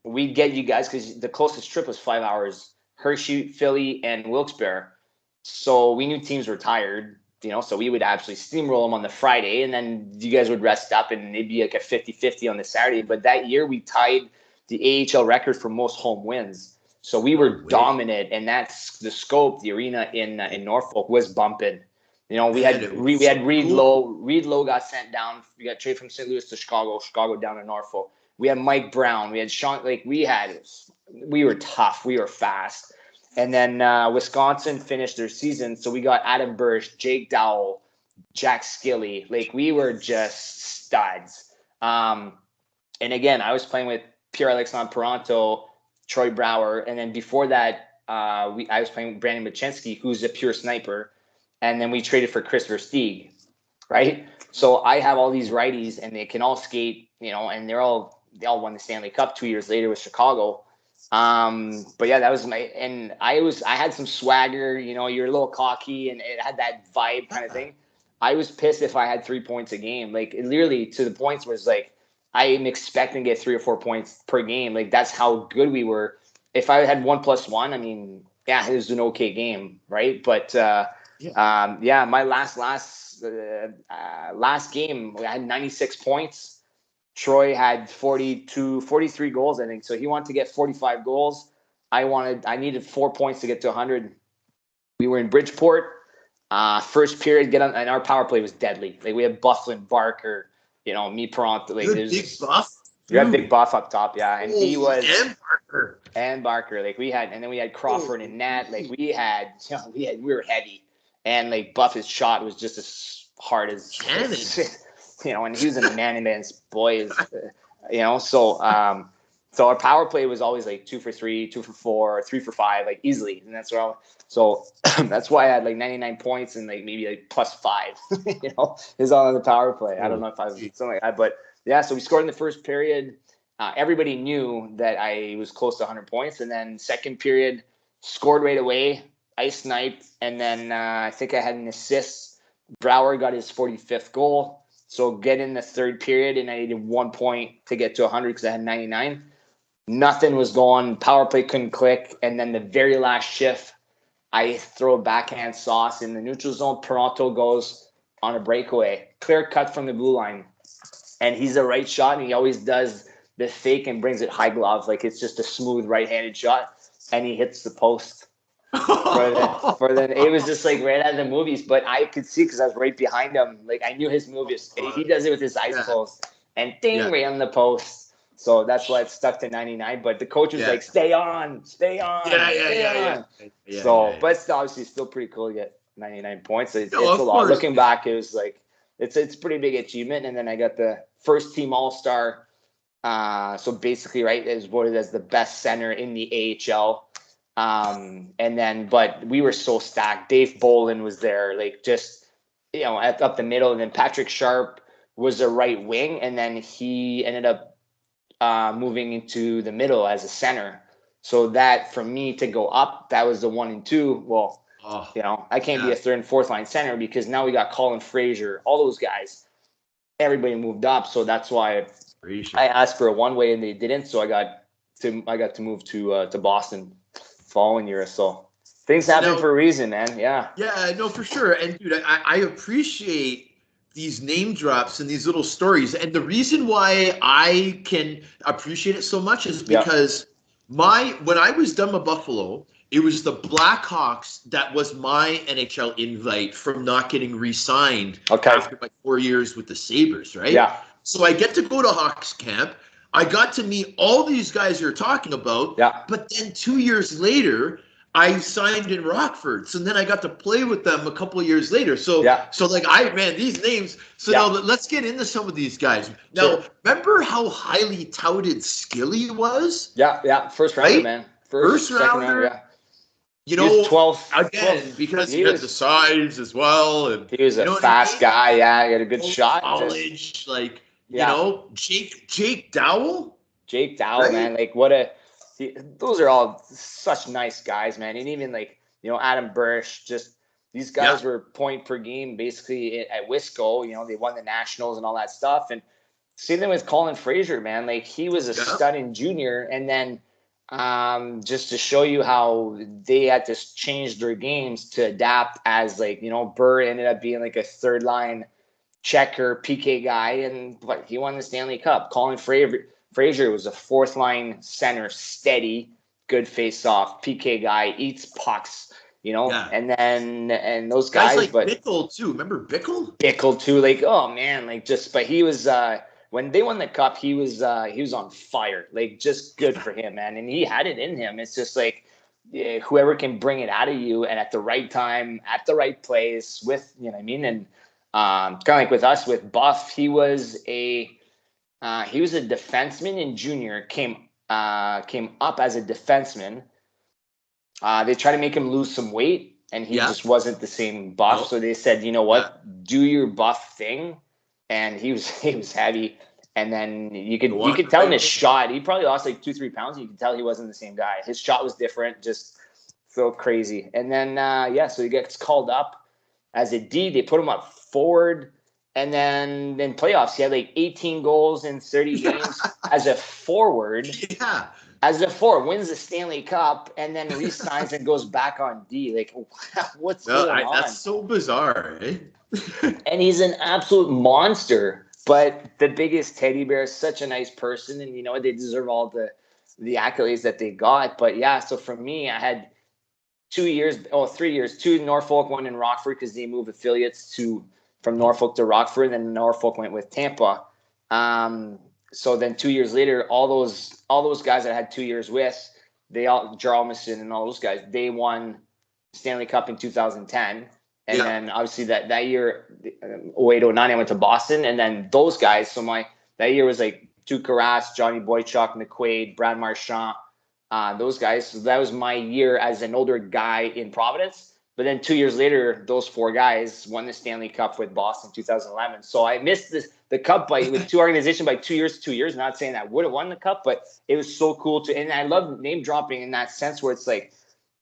We'd get you guys because the closest trip was 5 hours: Hershey, Philly, and Wilkes-Barre. So we knew teams were tired. So we would actually steamroll them on the Friday, and then you guys would rest up, and it'd be like a 50-50 on the Saturday. But that year we tied the AHL record for most home wins. So we were dominant, and that's the scope. The arena in Norfolk was bumping. We had Reed Lowe. Reed Lowe got sent down. We got traded from St. Louis to Chicago. Chicago down to Norfolk. We had Mike Brown. We had Sean. We were tough. We were fast. And then Wisconsin finished their season. So we got Adam Bursch, Jake Dowell, Jack Skilly. We were just studs. And again, I was playing with Pierre-Alexandre Parenteau, Troy Brower. And then before that, I was playing with Brandon Machensky, who's a pure sniper. And then we traded for Chris Versteeg, right? So I have all these righties, and they can all skate, and they all won the Stanley Cup 2 years later with Chicago. But yeah, that was I had some swagger, you're a little cocky, and it had that vibe kind of thing. I was pissed if I had 3 points a game. It literally to the points was I am expecting to get 3 or 4 points per game. That's how good we were. If I had 1+1, I mean, yeah, it was an okay game, right? But my last game, I had 96 points. Troy had 43 goals, I think. So he wanted to get 45 goals. I needed 4 points to get to 100. We were in Bridgeport. First period, and our power play was deadly. We had Bufflin, Barker, me, Peranto, like Good there's big buff. we had Big Buff up top, yeah, and he was and Barker. like we had Crawford and Nat, like we were heavy, and like Buff's shot was just as hard as Cannon. and he was in the man-in-man's boys, so our power play was always like 2 for 3, 2 for 4, 3 for 5, like easily, and that's that's why I had like 99 points and like maybe like +5, is all on the power play. I don't know if I was something like that, but yeah. So we scored in the first period. Everybody knew that I was close to 100 points, and then second period scored right away, ice sniped, and then I think I had an assist. Brouwer got his 45th goal. So get in the third period, and I needed 1 point to get to 100 because I had 99. Nothing was going. Power play couldn't click. And then the very last shift, I throw a backhand sauce in the neutral zone. Peranto goes on a breakaway. Clear cut from the blue line. And he's a right shot, and he always does the fake and brings it high glove. Like it's just a smooth right-handed shot. And he hits the post. It was just like right out of the movies. But I could see because I was right behind him. Like I knew his move. He does it with his eyes closed. And right on the post. So that's why it stuck to 99. But the coach was like, stay on. Yeah. But it's obviously still pretty cool to get 99 points. It's a lot. Looking back, it was like, it's a pretty big achievement. And then I got the first team All-Star. So basically, right, is voted as the best center in the AHL. But we were so stacked. Dave Bolin was there, like just, up the middle. And then Patrick Sharp was a right wing. And then he ended up moving into the middle as a center. So that for me to go up, that was the 1 and 2. Well, I can't be a third and fourth line center because now we got Colin Fraser, all those guys. Everybody moved up. So that's why I asked for a one-way and they didn't. So I got to move to Boston following year. So things happen for a reason, man. Yeah. Yeah, no, for sure. And dude, I appreciate these name drops and these little stories. And the reason why I can appreciate it so much is because when I was done with Buffalo, it was the Blackhawks that was my NHL invite from not getting re-signed after my 4 years with the Sabres, right? Yeah. So I get to go to Hawks camp. I got to meet all these guys you're talking about. Yeah. But then 2 years later, I signed in Rockford. So then I got to play with them a couple of years later. So these names. So now let's get into some of these guys. Now, remember how highly touted Skilly was? Yeah. First rounder, right? Man. First rounder. Round, he was 12th. Again, because he had the size as well. And he was a fast guy. Yeah, he had a good shot. College, Jake Dowell? Jake Dowell, right? Man. Like, those are all such nice guys, man. And even Adam Bursch, just these guys were point per game basically at Wisco. They won the Nationals and all that stuff. And same thing with Colin Fraser, man. Like he was a stud in junior. And then just to show you how they had to change their games to adapt as Burr ended up being like a third line checker PK guy. But he won the Stanley Cup. Colin Fraser was a fourth line center, steady, good face off, PK guy, eats pucks, and those guys like Bickle too. Remember Bickle? Bickle too, but he was when they won the cup, he was on fire, just good for him, man. And he had it in him. It's just whoever can bring it out of you and at the right time, at the right place with, and kind of like with us with Buff, he was a defenseman in junior, came up as a defenseman. They tried to make him lose some weight, and he just wasn't the same Buff. No. So they said, you know what, do your Buff thing. And he was heavy. And then you could tell in his shot, he probably lost 2-3 pounds. And you could tell he wasn't the same guy. His shot was different, just so crazy. And then, so he gets called up as a D. They put him up forward. And then in playoffs, he had 18 goals in 30 games as a forward. Yeah. As a forward, wins the Stanley Cup, and then resigns and goes back on D. What's going on? That's so bizarre, eh? And he's an absolute monster, but the biggest teddy bear, such a nice person, and they deserve all the accolades that they got. But so for me, I had 3 years, 2 in Norfolk, 1 in Rockford, because they moved affiliates from Norfolk to Rockford, and then Norfolk went with Tampa. So then 2 years later, all those guys that I had 2 years with, Jarlmason and all those guys, they won Stanley Cup in 2010. And then obviously that year, 08, 09, I went to Boston. And then those guys, so that year was like Tuukka Rask, Johnny Boychuk, McQuaid, Brad Marchand, those guys. So that was my year as an older guy in Providence. But then 2 years later, those four guys won the Stanley Cup with Boston 2011. So I missed the cup with two organizations by 2 years. 2 years. Not saying I would have won the cup, but it was so cool and I love name dropping in that sense where it's like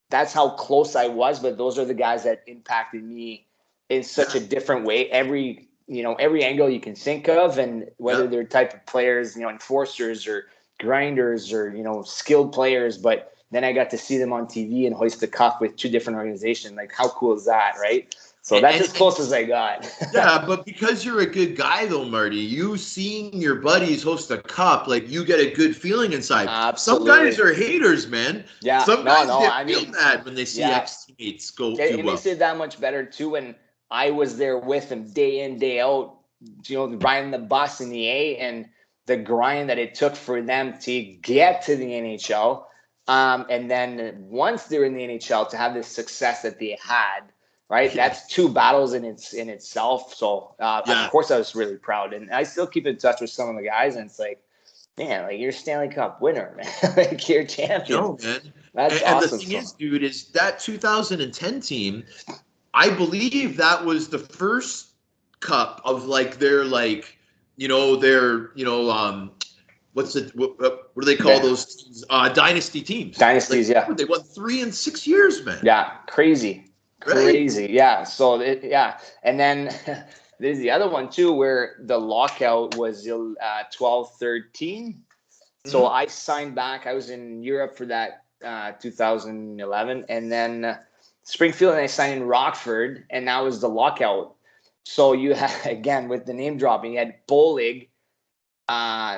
that's how close I was. But those are the guys that impacted me in such a different way. Every angle you can think of, and whether they're type of players, enforcers or grinders or skilled players, but then I got to see them on TV and hoist the cup with two different organizations. Like, how cool is that, right? So that's as close as I got. Yeah, but because you're a good guy, though, Marty, you seeing your buddies host a cup, like, you get a good feeling inside. Absolutely. Some guys are haters, man. Yeah. Some guys feel mad when they see ex-teammates go do well. It makes it that much better, too, when I was there with them day in, day out, riding the bus in the A and the grind that it took for them to get to the NHL. And then once they're in the NHL, to have this success that they had, right? That's two battles in itself. So of course I was really proud, and I still keep in touch with some of the guys. And it's like, man, like, you're a Stanley Cup winner, man. Like, you're a champion. No, man. That's awesome. And the thing is, dude, is that 2010 team, I believe that was the first cup of like their what do they call those dynasty teams? Dynasties, They won 3 in 6 years, man. Yeah, crazy. Right? Crazy. Yeah. So and then there's the other one too, where the lockout was 12-13. So I signed back. I was in Europe for that 2011, and then Springfield, and I signed in Rockford, and that was the lockout. So you had, again, with the name dropping, you had Bolig,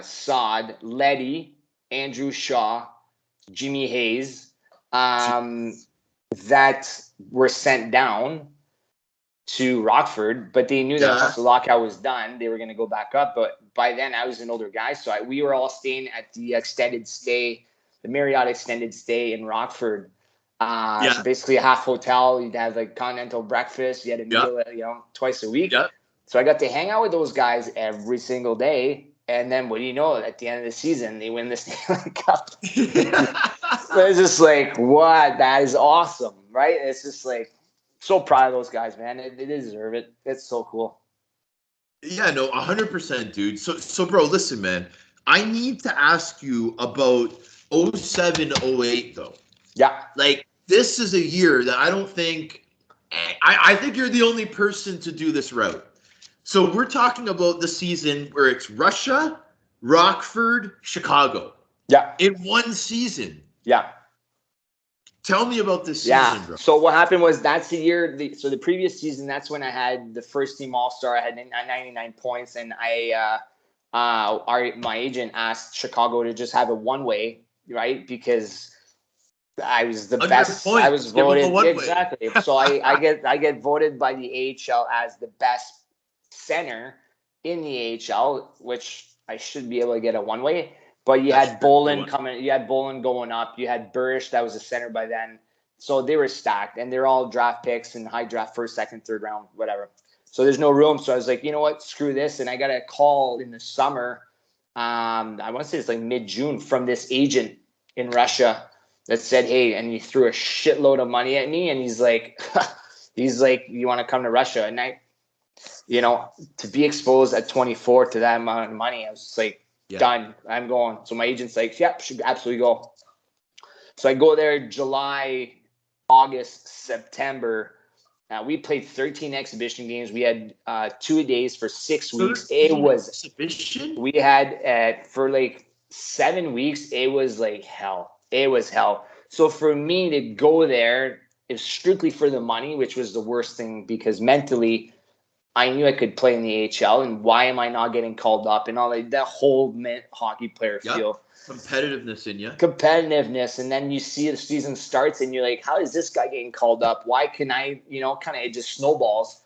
Sod, Letty, Andrew Shaw, Jimmy Hayes, that were sent down to Rockford, but they knew that once the lockout was done, they were going to go back up. But by then, I was an older guy, so we were all staying at the Marriott extended stay in Rockford. So basically a half hotel. You'd have like continental breakfast. You had a meal, twice a week. Yep. So I got to hang out with those guys every single day. And then what do you know? At the end of the season, they win the Stanley Cup. So it's just like, what? That is awesome, right? It's just like, so proud of those guys, man. They deserve it. It's so cool. Yeah, no, 100%, dude. So, bro, listen, man. I need to ask you about 07, 08, though. Yeah. Like, this is a year that I don't think I think you're the only person to do this route. So we're talking about the season where it's Russia, Rockford, Chicago. Yeah. In one season. Yeah. Tell me about this season, bro. So what happened was that's the year. So the previous season, that's when I had the first team All-Star. I had 99 points, and my agent asked Chicago to just have a one-way, right? Because I was the best. I was voted exactly. So I get voted by the AHL as the best center in the AHL, which I should be able to get a one-way. But you had Bolin coming. You had Bolin going up. You had Burish, that was a center by then. So they were stacked, and they're all draft picks and high draft, first, second, third round, whatever. So there's no room. So I was like, you know what? Screw this. And I got a call in the summer. I want to say it's like mid-June from this agent in Russia that said, hey, and he threw a shitload of money at me. And he's like, you want to come to Russia? And I, to be exposed at 24 to that amount of money, I was just like, done. I'm going. So my agent's like, yep, should absolutely go. So I go there July, August, September. We played 13 exhibition games. We had 2 days for 6 weeks. It was exhibition. We had for like 7 weeks. It was like hell. It was hell. So for me to go there is strictly for the money, which was the worst thing because mentally I knew I could play in the AHL, and why am I not getting called up and all that whole hockey player feel. Competitiveness in you. Competitiveness, and then you see the season starts, and you're like, how is this guy getting called up? Why can I, kind of it just snowballs.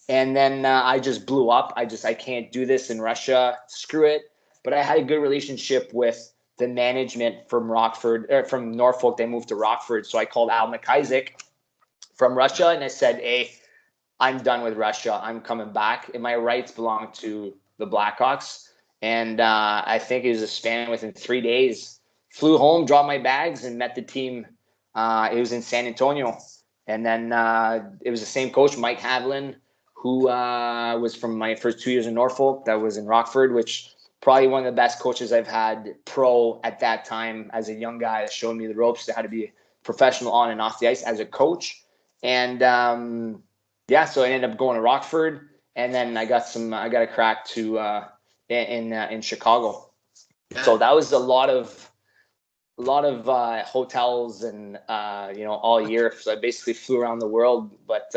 And then I just blew up. I can't do this in Russia. Screw it. But I had a good relationship with the management from from Norfolk. They moved to Rockford. So I called Al McIsaac from Russia and I said, hey, I'm done with Russia. I'm coming back. And my rights belong to the Blackhawks. And I think it was a span within 3 days. Flew home, dropped my bags, and met the team. It was in San Antonio. And then it was the same coach, Mike Havlin, who was from my first 2 years in Norfolk. That was in Rockford, which probably one of the best coaches I've had pro at that time as a young guy that showed me the ropes to how to be a professional on and off the ice as a coach. And so I ended up going to Rockford, and then I got a crack to in Chicago. Yeah. So that was a lot of hotels and all year. So I basically flew around the world. But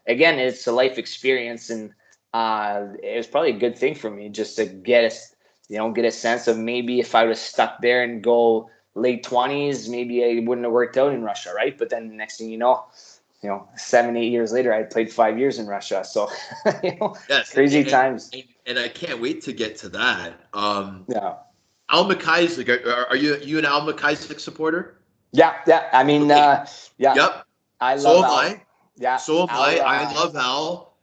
again, it's a life experience, and it was probably a good thing for me just to get a sense of maybe if I would have stuck there and go late 20s, maybe I wouldn't have worked out in Russia, right? But then the next thing you know, 7-8 years later, I played 5 years in Russia. So Yes, crazy times. And I can't wait to get to that. Yeah. Al McIsaac, are you an Al McIsaac supporter? Yeah. I mean, Okay. yeah. Yep. I love So am Al. I. Yeah. So am Al, I. I love Al.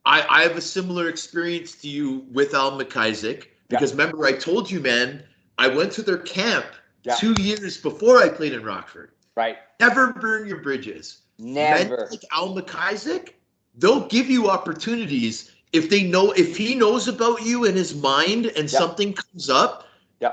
I have a similar experience to you with Al McIsaac because remember I told you, man, I went to their camp 2 years before I played in Rockford. Right. Never burn your bridges. Never. Men like Al McIsaac, they'll give you opportunities if he knows about you in his mind and something comes up.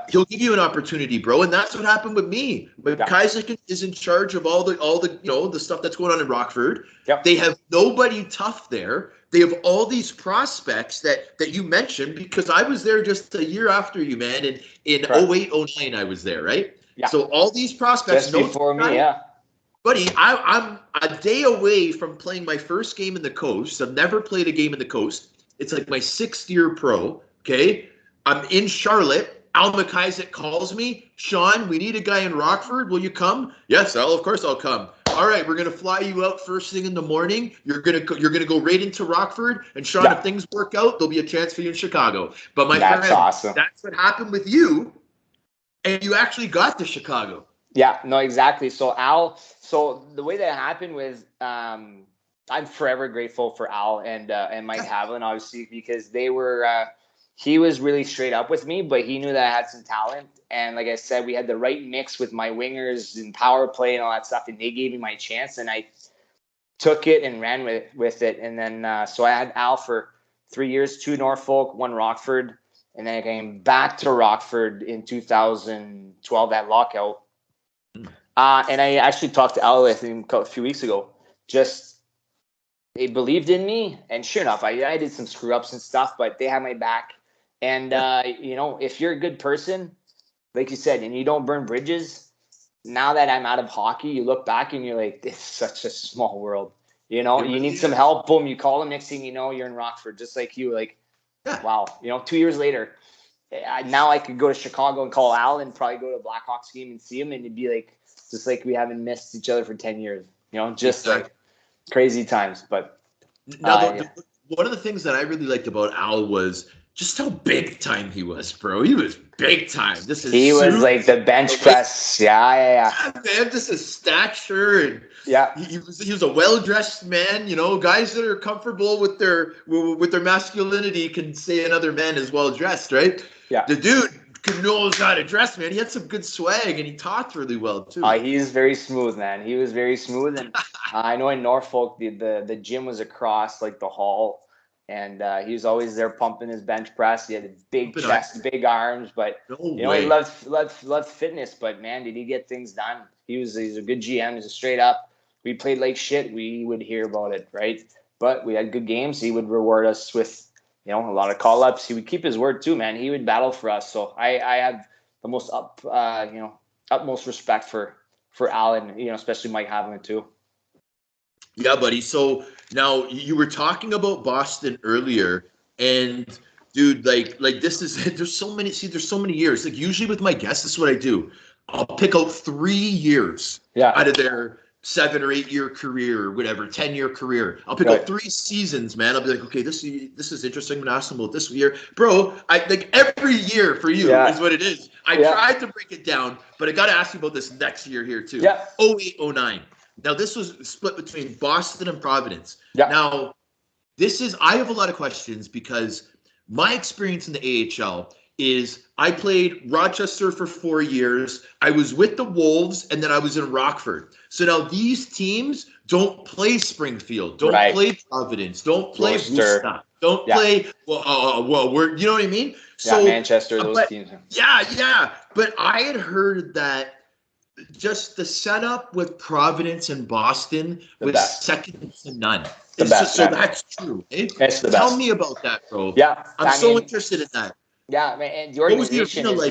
He'll give you an opportunity, bro, and that's what happened with me. McIsaac is in charge of all the stuff that's going on in Rockford. They have nobody tough there. They have all these prospects that you mentioned because I was there just a year after you, man. In 08, 09, I was there, right? Yeah. So all these prospects just before me, buddy, I'm a day away from playing my first game in the Coast. I've never played a game in the Coast. It's like my 6th year pro. Okay, I'm in Charlotte. Al McIsaac calls me, Sean, we need a guy in Rockford. Will you come? Yes, Al, of course I'll come. All right, we're gonna fly you out first thing in the morning. You're gonna go right into Rockford, and Sean, if things work out, there'll be a chance for you in Chicago. But my friend, awesome. That's what happened with you, and you actually got to Chicago. Yeah, no, exactly. So the way that happened was, I'm forever grateful for Al and Mike Havlin, obviously, because they were. He was really straight up with me, but he knew that I had some talent. And like I said, we had the right mix with my wingers and power play and all that stuff. And they gave me my chance, and I took it and ran with it. And then so I had Al for 3 years, 2 Norfolk, 1 Rockford, and then I came back to Rockford in 2012 at lockout. And I actually talked to Al, I think, a few weeks ago. Just they believed in me, and sure enough, I did some screw ups and stuff, but they had my back. And if you're a good person, like you said, and you don't burn bridges, now that I'm out of hockey, you look back and you're like, it's such a small world. You need some help. Boom, you call them. Next thing you know, you're in Rockford, just like you. Like, wow. 2 years later, now I could go to Chicago and call Al and probably go to a Blackhawks game and see him, and it'd be like just like we haven't missed each other for 10 years. Like crazy times. But one of the things that I really liked about Al was just how big time he was, bro. He was big time. He was like the bench press. Yeah, man, just his stature and he was a well-dressed man. Guys that are comfortable with their masculinity can say another man is well-dressed, right? Yeah. The dude knows how to dress, man. He had some good swag and he talked really well too. He's very smooth, man. He was very smooth, and I know in Norfolk the gym was across like the hall. And he was always there pumping his bench press. He had a big chest, big arms, but he loved fitness. But man, did he get things done? He's a good GM. He's a straight up. We played like shit. We would hear about it, right? But we had good games. He would reward us with a lot of call ups. He would keep his word too, man. He would battle for us. So I have the most utmost respect for Al and especially Mike Havlin too. Yeah, buddy. So now you were talking about Boston earlier, and dude, like this is there's so many years. Like usually with my guests, this is what I do. I'll pick out 3 years out of their 7 or 8 year career or whatever, 10-year career. I'll pick up 3 seasons, man. I'll be like, okay, this is interesting. I'm gonna ask them about this year, bro. I like every year for you is what it is. I tried to break it down, but I got to ask you about this next year here too. 08, 09. Now this was split between Boston and Providence. Now I have a lot of questions because my experience in the AHL is I played Rochester for 4 years. I was with the Wolves, and then I was in Rockford. So now these teams don't play Springfield, don't play Providence, don't play Worcester, don't play. We're you know what I mean? So Manchester, those teams. Yeah. But I had heard that just the setup with Providence and Boston was second to none. So that's true. Eh? It's the best. Tell me about that, bro. Yeah, I'm so interested in that. Yeah, man, and the organization is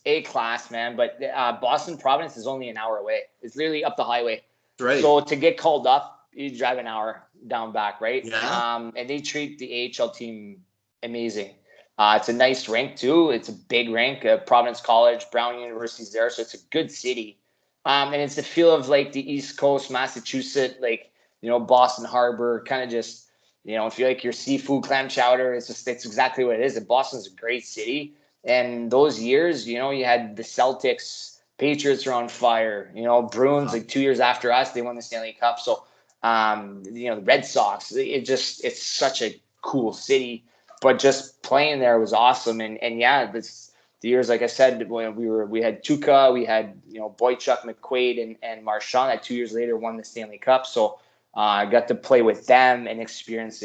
A class, man. But Boston Providence is only an hour away. It's literally up the highway. Right. So to get called up, you drive an hour down back, right? Yeah. And they treat the AHL team amazing. It's a nice rink too. It's a big rink. Providence College, Brown University's there, so it's a good city. And it's the feel of like the East Coast, Massachusetts, like Boston Harbor, kind of just. If you like your seafood, clam chowder, it's exactly what it is. And Boston's a great city. And those years, you had the Celtics, Patriots are on fire. Bruins, like 2 years after us, they won the Stanley Cup. So, the Red Sox, it's such a cool city. But just playing there was awesome. And the years, like I said, when we had Tuukka, we had, Boychuk, McQuaid, and Marchand that 2 years later won the Stanley Cup. So, I got to play with them and experience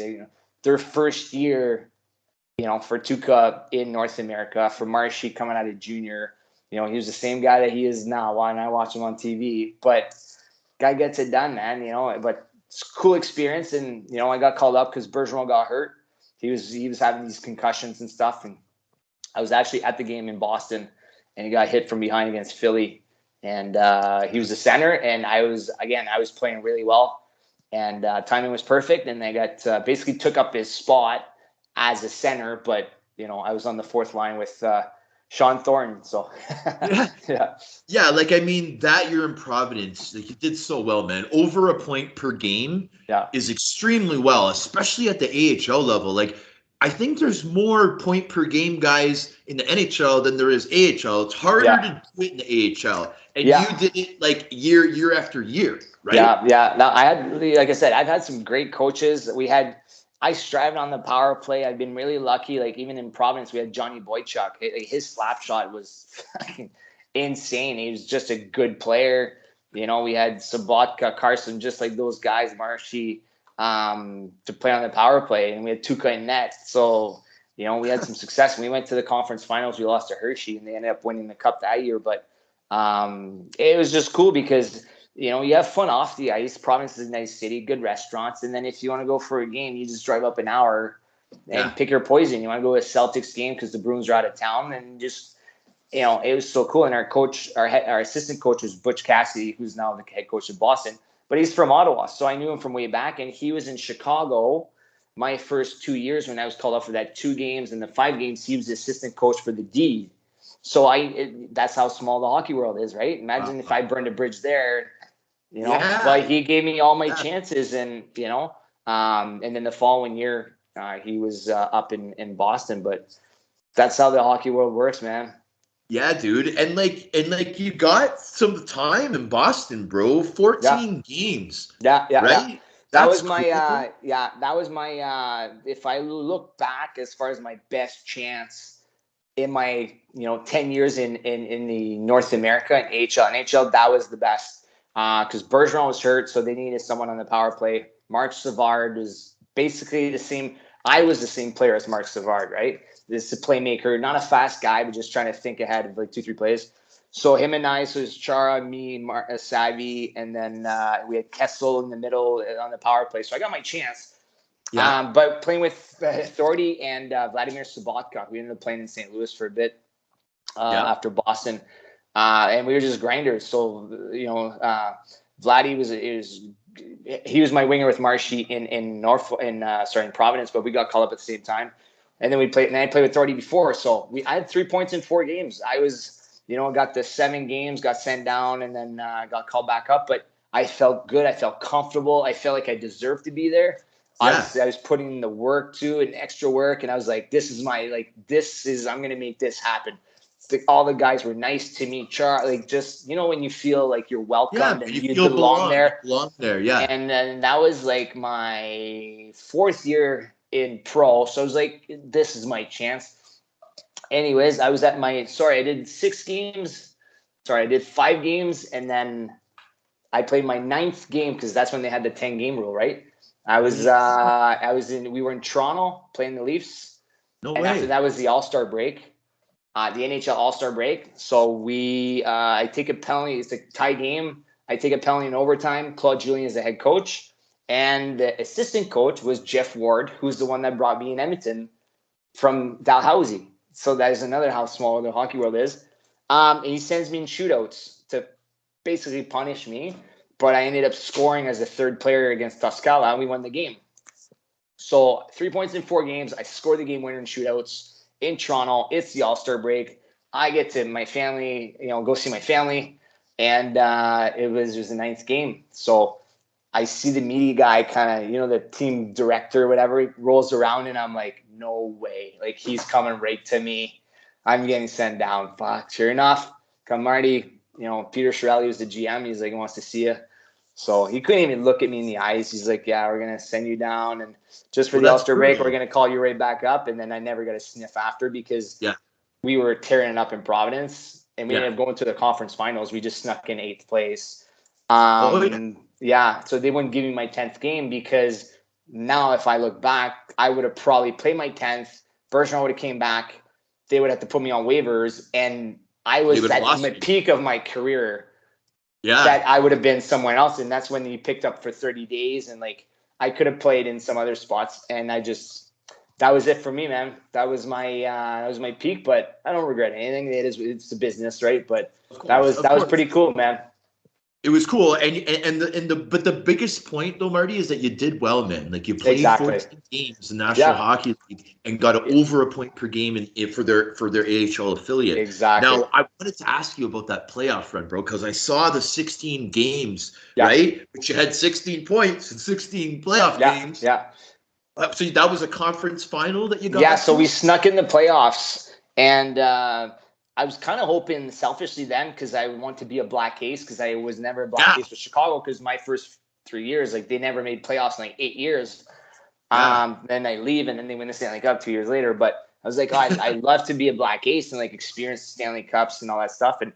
their first year, for Tuukka in North America, for Marshy coming out of junior. He was the same guy that he is now. Why I watch him on TV, but guy gets it done, man. But it's a cool experience, and I got called up because Bergeron got hurt. He was having these concussions and stuff, and I was actually at the game in Boston, and he got hit from behind against Philly, and he was the center, and I was playing really well. And timing was perfect, and they got basically took up his spot as a center. But I was on the fourth line with Sean Thornton. So yeah. Like that year in Providence, like you did so well, man. Over a point per game is extremely well, especially at the AHL level. Like I think there's more point per game guys in the NHL than there is AHL. It's harder to do it in the AHL, and you did it like year after year. Right? Yeah. Now I had, like I said, I've had some great coaches. I strived on the power play. I've been really lucky. Like even in Providence, we had Johnny Boychuk. His slap shot was fucking insane. He was just a good player. We had Sabatka, Carson, just like those guys, Marshy, to play on the power play, and we had Tuukka in net. So we had some success. When we went to the conference finals, we lost to Hershey, and they ended up winning the cup that year. But it was just cool because. You have fun off the ice. Providence is a nice city, good restaurants. And then if you want to go for a game, you just drive up an hour and pick your poison. You want to go to a Celtics game because the Bruins are out of town, and just, it was so cool. And our coach, our assistant coach was Butch Cassidy, who's now the head coach of Boston, but he's from Ottawa. So I knew him from way back, and he was in Chicago my first 2 years when I was called up for that 2 games, and the 5 games, he was the assistant coach for the D. So that's how small the hockey world is, right? Imagine if I burned a bridge there. But he gave me all my chances, and and then the following year he was up in Boston. But that's how the hockey world works, man. Yeah, dude, and you got some time in Boston, bro. 14 games. Yeah, right. That was my that was my if I look back as far as my best chance in my 10 years in the North America and NHL, that was the best. Because Bergeron was hurt, so they needed someone on the power play. Mark Savard was basically the same. I was the same player as Mark Savard, right? This is a playmaker, not a fast guy, but just trying to think ahead of like 2-3 plays. So him and I, so it was Chara, me, Savvy, and then we had Kessel in the middle on the power play. So I got my chance. Yeah. But playing with Authority and Vladimir Sabatka, we ended up playing in St. Louis for a bit after Boston. And we were just grinders. So, Vladdy was my winger with Marshy in Providence, but we got called up at the same time. And then I played with Authority before. So I had 3 points in 4 games. I was, got the 7 games, got sent down, and then got called back up. But I felt good. I felt comfortable. I felt like I deserved to be there. Obviously, I was putting in the work too, and extra work, and I was like, I'm going to make this happen. All the guys were nice to me. Like, just, when you feel like you're welcomed and you you feel belong there. You belong there, yeah. And then that was like my 4th year in pro. So I was like, this is my chance. Anyways, I was at I did 6 games. I did 5 games, and then I played my 9th game because that's when they had the 10-game rule, right? We were in Toronto playing the Leafs. No and way. After that was the All-Star break, the NHL All-Star break. So I take a penalty. It's a tie game. I take a penalty in overtime. Claude Julien is the head coach. And the assistant coach was Jeff Ward, who's the one that brought me in Edmonton from Dalhousie. So that is another how small the hockey world is. And he sends me in shootouts to basically punish me. But I ended up scoring as a 3rd player against Tuscala, and we won the game. So 3 points in 4 games. I scored the game winner in shootouts in Toronto. It's the All-Star break. I get to my family, go see my family. And it was the 9th game. So I see the media guy kind of, the team director or whatever, he rolls around, and I'm like, no way. Like, he's coming right to me. I'm getting sent down. Fuck. Sure enough, come Marty, Peter Chiarelli was the GM. He's like, he wants to see you. So he couldn't even look at me in the eyes. He's like, yeah, we're going to send you down. And just for the All-Star break, we're going to call you right back up. And then I never got a sniff after because we were tearing it up in Providence. And we ended up going to the conference finals. We just snuck in 8th place. So they wouldn't give me my 10th game because now if I look back, I would have probably played my 10th. Bergeron would have came back. They would have to put me on waivers. And I was at my peak of my career. Yeah, that I would have been somewhere else, and that's when he picked up for 30 days, and like I could have played in some other spots, and that was it for me, man. That was my peak, but I don't regret anything. It's the business, right? But that was pretty cool, man. It was cool, but the biggest point though, Marty, is that you did well, man. Like you played 14 games in the National Hockey League and got over a point per game for their AHL affiliate. Exactly. Now I wanted to ask you about that playoff run, bro, because I saw the 16 games, right? But you had 16 points in 16 playoff games. Yeah. So that was a conference final that you got. Yeah. So we snuck in the playoffs, and I was kind of hoping selfishly then because I want to be a black ace because I was never a black ace with Chicago because my first 3 years, like they never made playoffs in like 8 years. Then I leave and then they win the Stanley Cup 2 years later. But I was like, I'd love to be a black ace and like experience Stanley Cups and all that stuff. And,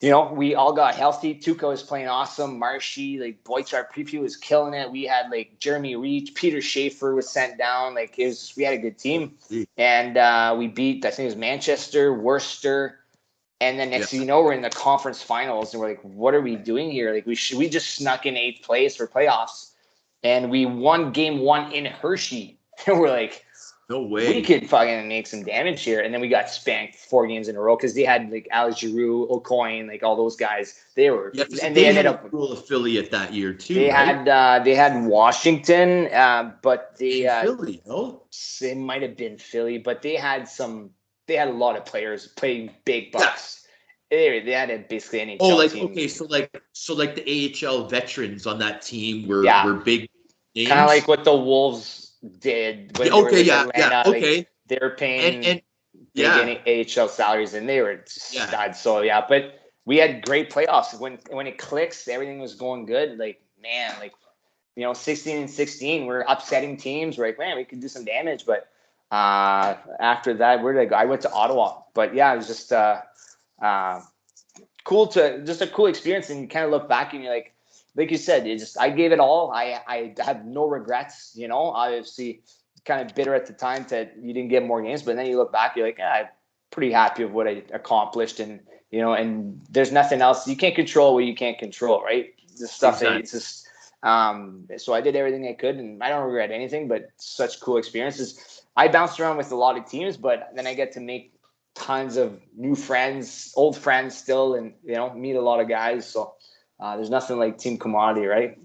we all got healthy. Tuukka was playing awesome. Marshy, like Boychuk Preview was killing it. We had like Jeremy Reach, Peter Schaefer was sent down. Like we had a good team. And we beat, I think it was Manchester, Worcester. And then next thing you know, we're in the conference finals and we're like, what are we doing here? Like we just snuck in 8th place for playoffs and we won game 1 in Hershey. And we're like, no way. We could fucking make some damage here. And then we got spanked 4 games in a row because they had like Alex Giroux, O'Coin, like all those guys. They were, and they ended up a cool affiliate that year too. They had Washington, but Philly, no? It might have been Philly, but they had a lot of players playing big bucks. Yeah. They had basically an NHL team. Okay, so like the AHL veterans on that team were big names. Kind of like what the Wolves did. When Atlanta, like, they were paying AHL salaries, and they were studs. So but we had great playoffs. When it clicks, everything was going good. Like 16-16, we're upsetting teams. We're like, man, we could do some damage. But after that, I went to Ottawa. But it was just a cool experience. And you kind of look back and you're like you said, I gave it all. I have no regrets, obviously kind of bitter at the time that you didn't get more games, but then you look back, you're like, I'm pretty happy with what I accomplished. And, and there's nothing else. You can't control what you can't control, right? The stuff that it's just, so I did everything I could and I don't regret anything, but such cool experiences. I bounced around with a lot of teams, but then I get to make tons of new friends, old friends still, and, meet a lot of guys. So, there's nothing like team camaraderie, right?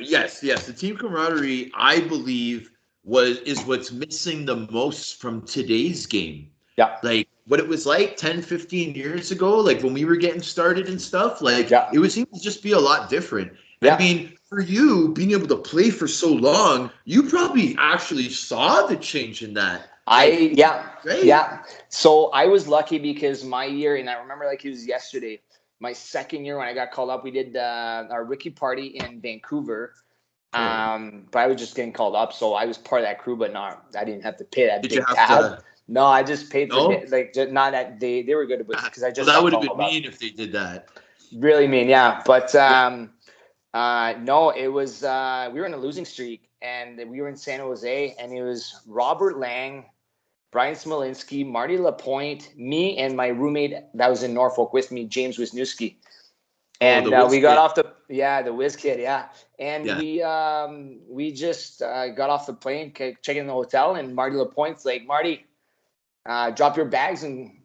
Yes. The team camaraderie, I believe, is what's missing the most from today's game. Yeah. Like what it was like 10, 15 years ago, like when we were getting started and stuff, like Yeah. it would seem to just be a lot different. Yeah. I mean, for you being able to play for so long, you probably actually saw the change in that. Like, right? Yeah. So I was lucky because my year, and I remember like it was yesterday, my second year when I got called up, we did our rookie party in Vancouver. But I was just getting called up, so I was part of that crew, but not, I didn't have to pay that Did big you have tab. to? No, I just paid for No? like not that they were good with because I just Well, that got would have been called up. mean if they did that. Really mean, yeah. But no, it was we were in a losing streak, and we were in San Jose, and it was Robert Lang, Brian Smolinski, Marty Lapointe, me, and my roommate that was in Norfolk with me, James Wisniewski. And we got off the Whiz Kid, yeah. And we just got off the plane, checked in the hotel, and Marty Lapointe's like, Marty, drop your bags and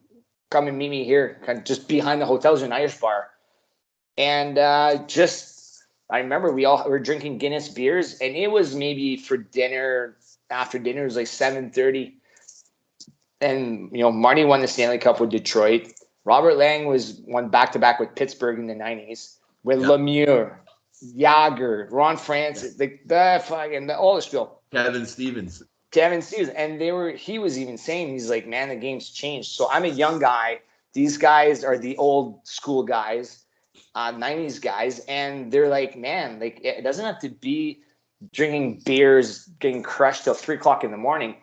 come and meet me here, kind of just behind the hotel's an Irish bar. And I remember we all were drinking Guinness beers, and it was maybe for dinner. After dinner, it was like 7:30, and Marty won the Stanley Cup with Detroit. Robert Lang won back-to-back with Pittsburgh in the 90s with Lemieux, Yager, Ron Francis, all the spiel. Kevin Stevens. And he was even saying, he's like, man, the game's changed. So I'm a young guy. These guys are the old school guys, 90s guys. And they're like, man, like it doesn't have to be drinking beers, getting crushed till 3:00 in the morning.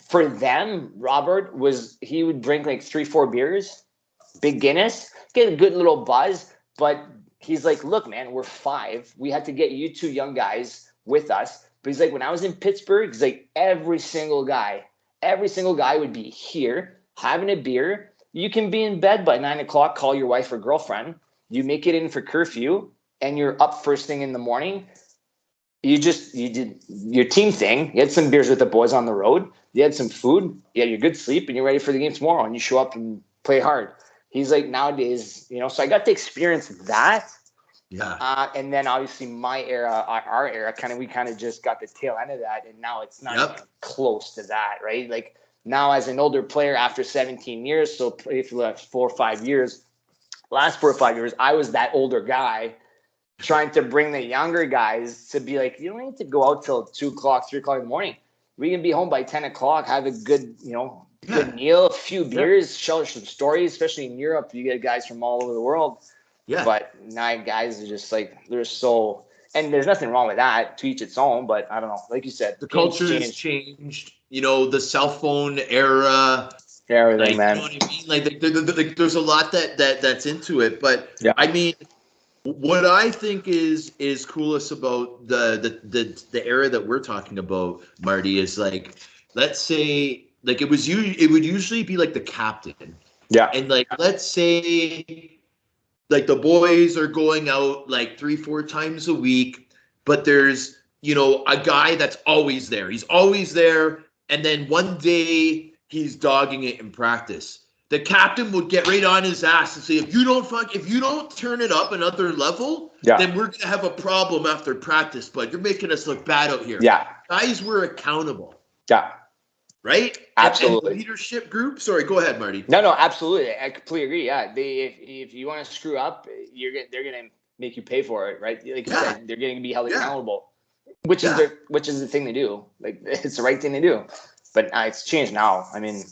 For them, Robert he would drink like 3-4 beers, big Guinness, get a good little buzz. But he's like, look, man, we're 5. We had to get you 2 young guys with us. But he's like, when I was in Pittsburgh, he's like, every single guy would be here having a beer. You can be in bed by 9:00, call your wife or girlfriend. You make it in for curfew, and you're up first thing in the morning. You did your team thing. You had some beers with the boys on the road. You had some food. You had your good sleep, and you're ready for the game tomorrow. And you show up and play hard. He's like, nowadays, so I got to experience that. Yeah. And then obviously my era, our era, we just got the tail end of that, and now it's not even close to that, right? Like now, as an older player after 17 years, so if you left 4 or 5 years, last 4 or 5 years, I was that older guy trying to bring the younger guys to be like, you don't need to go out till 2:00, 3:00 in the morning. We can be home by 10:00, have a good, good meal, a few beers, share some stories, especially in Europe. You get guys from all over the world. Yeah. But now guys are just like, they're so, and there's nothing wrong with that, to each its own, but I don't know. Like you said, the culture has changed, the cell phone era. Everything, man. You know what I mean? Like there's a lot that's into it. But I mean, what I think is coolest about the era that we're talking about, Marty, is like, let's say, like it would usually be like the captain. Yeah. And like, let's say, like the boys are going out like 3-4 times a week, but there's, a guy that's always there. He's always there. And then one day he's dogging it in practice. The captain would get right on his ass and say, if you don't turn it up another level, then we're going to have a problem after practice, but you're making us look bad out here. Yeah. Guys were accountable. Yeah. Right? Absolutely. And leadership group. Sorry, go ahead, Marty. No, absolutely. I completely agree. Yeah. If you want to screw up, they're going to make you pay for it, right? Like you said, they're going to be held accountable, which is the thing to do. Like it's the right thing to do. But it's changed now. I mean,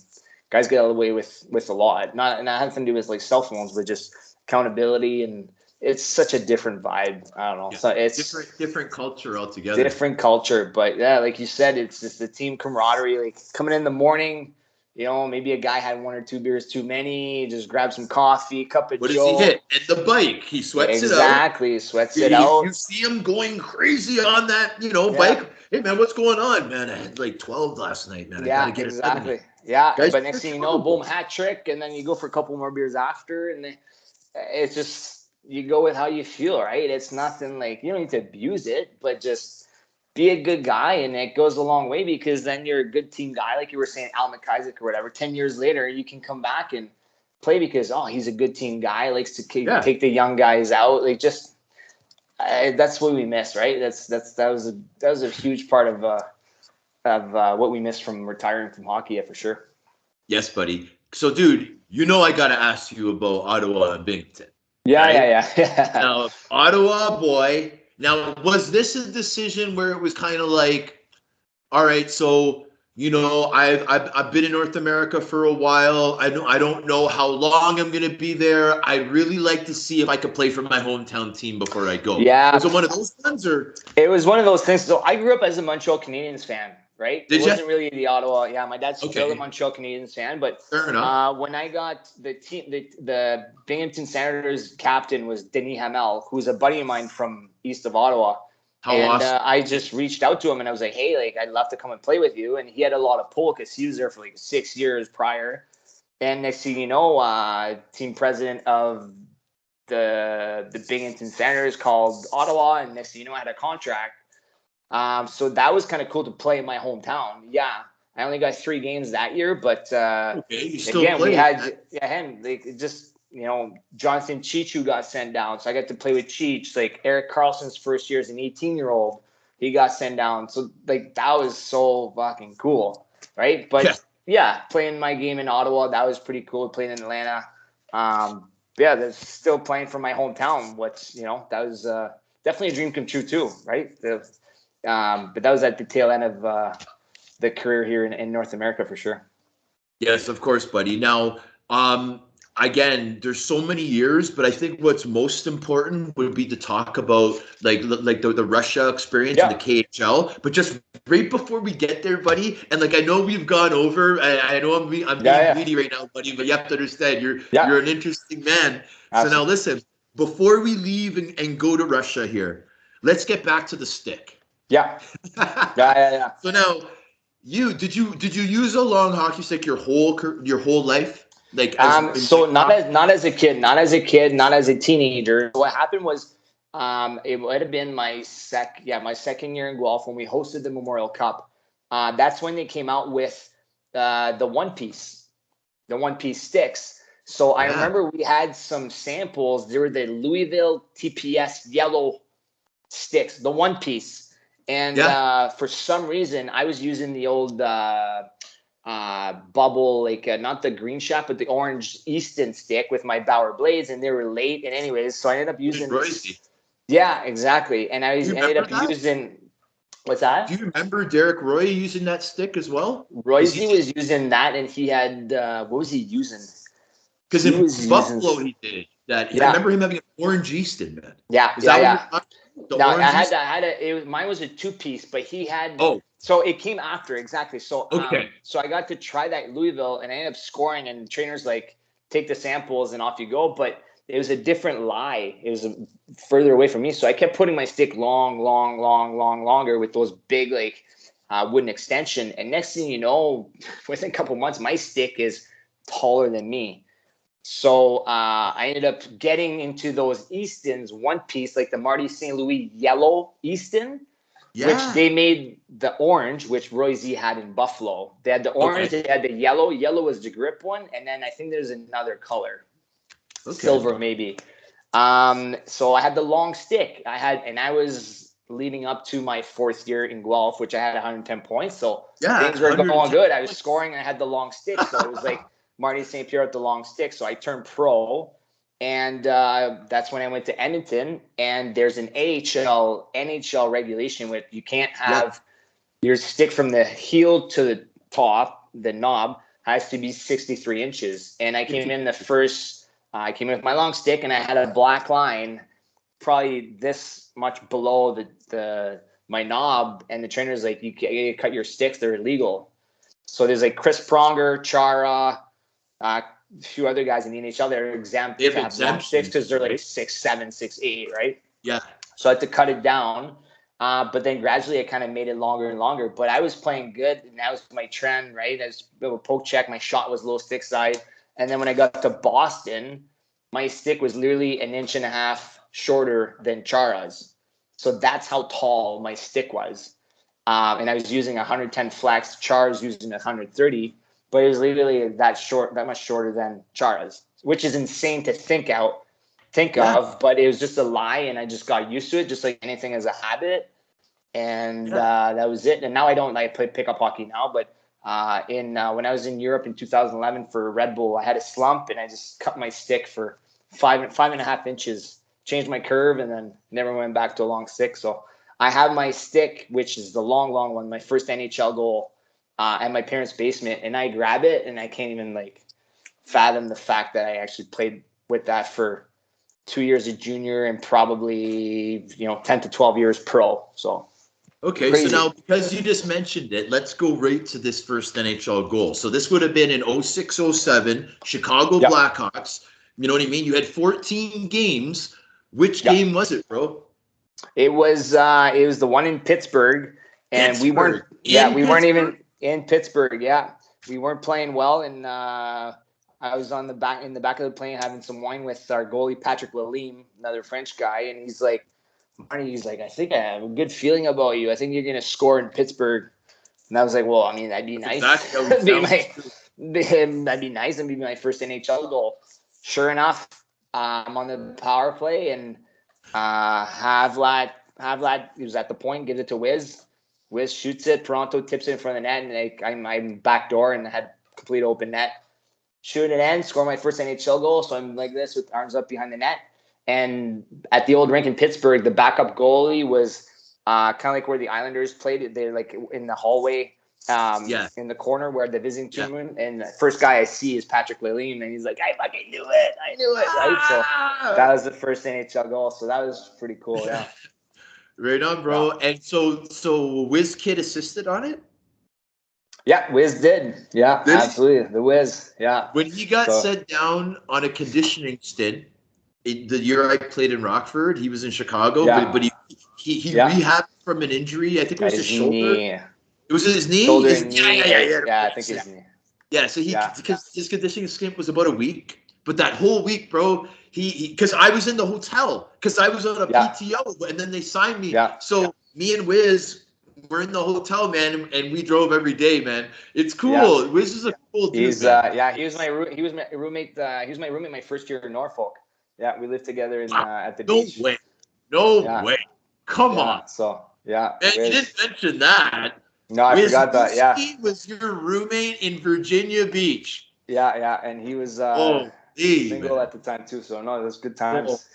guys get out of the way with a lot. Not having to do with like cell phones, but just accountability, and it's such a different vibe. I don't know. Yeah. So it's different culture altogether. Different culture, but yeah, like you said, it's just the team camaraderie. Like coming in the morning, maybe a guy had 1 or 2 beers too many. Just grab some coffee, cup of Joe. What does he hit? And the bike, he sweats it out. Exactly, sweats it out. You see him going crazy on that, bike. Hey man, what's going on, man? I had like 12 last night, man. I gotta get exactly. Yeah, guys, but next thing you know, boom, hat trick, and then you go for a couple more beers after, and it's just, you go with how you feel, right? It's nothing like, you don't need to abuse it, but just be a good guy, and it goes a long way, because then you're a good team guy, like you were saying, Al McIsaac or whatever. 10 years later, you can come back and play because, he's a good team guy, likes to take the young guys out. Like, just that's what we miss, right? That was a huge part of what we missed from retiring from hockey, for sure. Yes, buddy. So, dude, I got to ask you about Ottawa and Binghamton. Yeah, Right? yeah. Now, Ottawa boy. Now, was this a decision where it was kind of like, all right, so I've been in North America for a while. I don't know how long I'm gonna be there. I'd really like to see if I could play for my hometown team before I go. Yeah. Was it one of those ones, or It was one of those things. So I grew up as a Montreal Canadiens fan, right? did It you? wasn't really the Ottawa. Yeah, my dad's still a Okay, Montreal Canadiens fan, but fair enough. when I got the team, the Binghamton Senators captain was Denis Hamel, who's a buddy of mine from east of Ottawa. How And awesome! I just reached out to him and I was like, hey, like, I'd love to come and play with you. And he had a lot of pull because he was there for like 6 years prior. And next thing you know, team president of the Binghamton Senators called Ottawa. And next thing you know, I had a contract. So that was kind of cool to play in my hometown. Yeah. I only got 3 games that year, but Okay, you still again, we played. had him like just Jonathan Cheech who got sent down, so I got to play with Cheech. Like Eric Carlson's first year as an 18-year-old, he got sent down. So like that was so fucking cool, right? But yeah, playing my game in Ottawa, that was pretty cool. Playing in Atlanta, yeah, that's still playing for my hometown. That was definitely a dream come true too, right? But that was at the tail end of the career here in North America for sure. Yes, of course, buddy. Now, again, there's so many years, but I think what's most important would be to talk about like the Russia experience and the KHL. But just right before we get there, buddy, and like I know we've gone over. I know I'm being greedy right now, buddy, but you have to understand you're an interesting man. Absolutely. So now listen, before we leave and go to Russia here, let's get back to the stick. Yeah. Yeah. So now, did you use a long hockey stick your whole life? Like so not as a kid, not as a teenager. What happened was it might have been my second year in Guelph when we hosted the Memorial Cup. That's when they came out with the one piece sticks. So I remember we had some samples. There were the Louisville TPS yellow sticks, the one piece. And for some reason, I was using the old bubble, like not the green shot, but the orange Easton stick with my Bauer blades, and they were late. And anyways, so I ended up using this. Yeah, exactly. And I ended up using. What's that? Do you remember Derek Roy using that stick as well? Royce was using that, and he had what was he using? Because in Buffalo he did that. I remember him having an orange Easton, man. Yeah, Now I had mine was a 2-piece, but he had. So it came after, exactly. So so I got to try that Louisville, and I ended up scoring. And the trainers like take the samples and off you go. But it was a different lie. It was further away from me, so I kept putting my stick longer with those big wooden extension. And next thing you know, within a couple months, my stick is taller than me. So I ended up getting into those Eastons one piece, like the Marty St. Louis yellow Easton, which they made the orange, which Roy Z had in Buffalo. They had the orange, they had the yellow. Yellow was the grip one, and then I think there's another color, silver maybe. So I had the long stick. I was leading up to my 4th year in Guelph, which I had 110 points. So things were going good. I was scoring, and I had the long stick. So it was like Marty St. Pierre with the long stick. So I turned pro, and that's when I went to Edmonton. And there's an NHL regulation where you can't have your stick from the heel to the top, the knob has to be 63 inches. And I came in I came in with my long stick, and I had a black line probably this much below my knob. And the trainer's like, you cut your sticks, they're illegal. So there's like Chris Pronger, Chara, a few other guys in the NHL that are exempt to have long sticks because they're like 6'7", 6'8", right? Yeah. So I had to cut it down. But then gradually I kind of made it longer and longer. But I was playing good, and that was my trend, right? I was a poke check. My shot was low stick side. And then when I got to Boston, my stick was literally 1.5 inches shorter than Chara's. So that's how tall my stick was. And I was using 110 flex. Chara's using 130. But it was literally that much shorter than Chara's, which is insane to think of. But it was just a lie, and I just got used to it, just like anything as a habit. And that was it. And now I don't play pickup hockey now, but When I was in Europe in 2011 for Red Bull, I had a slump and I just cut my stick for 5.5 inches, changed my curve, and then never went back to a long stick. So I have my stick, which is the long one, my first NHL goal, at my parents' basement, and I grab it and I can't even fathom the fact that I actually played with that for 2 years as junior and probably 10 to 12 years pro. So okay, crazy. so now because you just mentioned it, let's go right to this first NHL goal. So this would have been in 06-07, Chicago Yep. Blackhawks. You know what I mean? You had 14 games. Which Yep. game was it, bro? It was the one in Pittsburgh, and we weren't even in Pittsburgh. Yeah, we weren't playing well, and I was in the back of the plane having some wine with our goalie Patrick Lalime, another French guy, and he's like, Marty, I think I have a good feeling about you. I think you're gonna score in Pittsburgh. And I was like, well, I mean, that'd be nice. That'd be nice and be my first NHL goal. Sure enough, I'm on the power play and Havlat, he was at the point, gives it to Wiz. Wiz shoots it, Toronto tips it in front of the net, and I'm backdoor and had complete open net. Shoot it in, score my first NHL goal. So I'm like this with arms up behind the net. And at the old rink in Pittsburgh, the backup goalie was kind of like where the Islanders played. They're like in the hallway, in the corner where the visiting team went. And the first guy I see is Patrick Lalime, and he's like, I fucking knew it. Right? So that was the first NHL goal. So that was pretty cool. Yeah. Right on, bro. Yeah. And so Wiz Kid assisted on it? Yeah, Wiz did. Yeah, absolutely. The Wiz. Yeah. When he got sent down on a conditioning stint, the year I played in Rockford, he was in Chicago, but he rehabbed from an injury. I think it was his shoulder. Knee. It was his knee? Shoulder his, knee. Yeah, I think his knee. Yeah, so because his conditioning stint was about a week. But that whole week, bro, because I was in the hotel, because I was on a PTO, and then they signed me. Yeah. So me and Wiz were in the hotel, man, and we drove every day, man. It's cool. Yeah. Wiz is a cool dude. He was my roommate. He was my roommate my first year in Norfolk. Yeah, we lived together at the beach. No way. Come on. So man, you didn't mention that. No, I forgot that. Yeah, he was your roommate in Virginia Beach. Yeah, and he was single at the time too. So no, it was good times.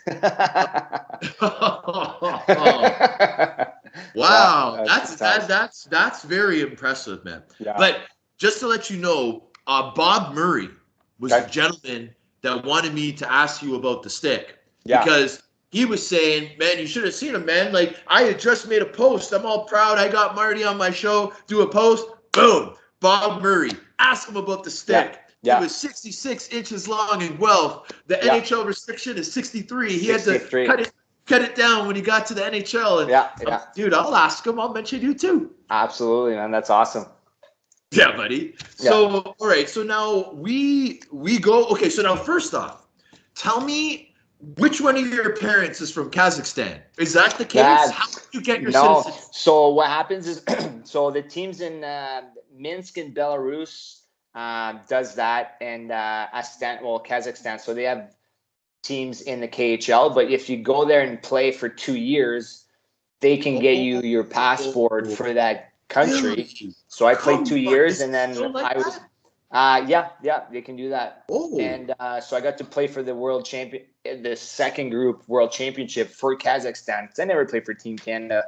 Wow, that's very impressive, man. Yeah. But just to let you know, Bob Murray was the gentleman that wanted me to ask you about the stick because he was saying, man, you should have seen him, man. Like, I had just made a post. I'm all proud. I got Marty on my show, do a post. Boom. Bob Murray. Ask him about the stick. Yeah. It was 66 inches long in Guelph. The NHL restriction is 63. He had to cut it down when he got to the NHL. And dude, I'll ask him. I'll mention you too. Absolutely, man. That's awesome. Yeah, buddy. So, all right. So now we go. Okay. So now, first off, tell me which one of your parents is from Kazakhstan. Is that the case? How did you get your citizenship? So what happens is, so the teams in Minsk and Belarus does that, and Kazakhstan. So they have teams in the KHL, but if you go there and play for 2 years, they can get you your passport for that country. So I played 2 years, and then I was, they can do that. Oh. And so I got to play for the second group world championship for Kazakhstan. Because I never played for Team Canada,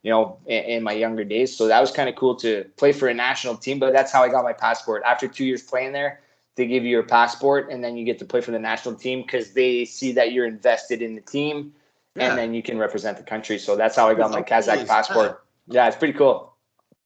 in my younger days. So that was kind of cool to play for a national team. But that's how I got my passport. After 2 years playing there, they give you your passport, and then you get to play for the national team because they see that you're invested in the team, and then you can represent the country. So that's how I got my Kazakh passport. Yeah, it's pretty cool.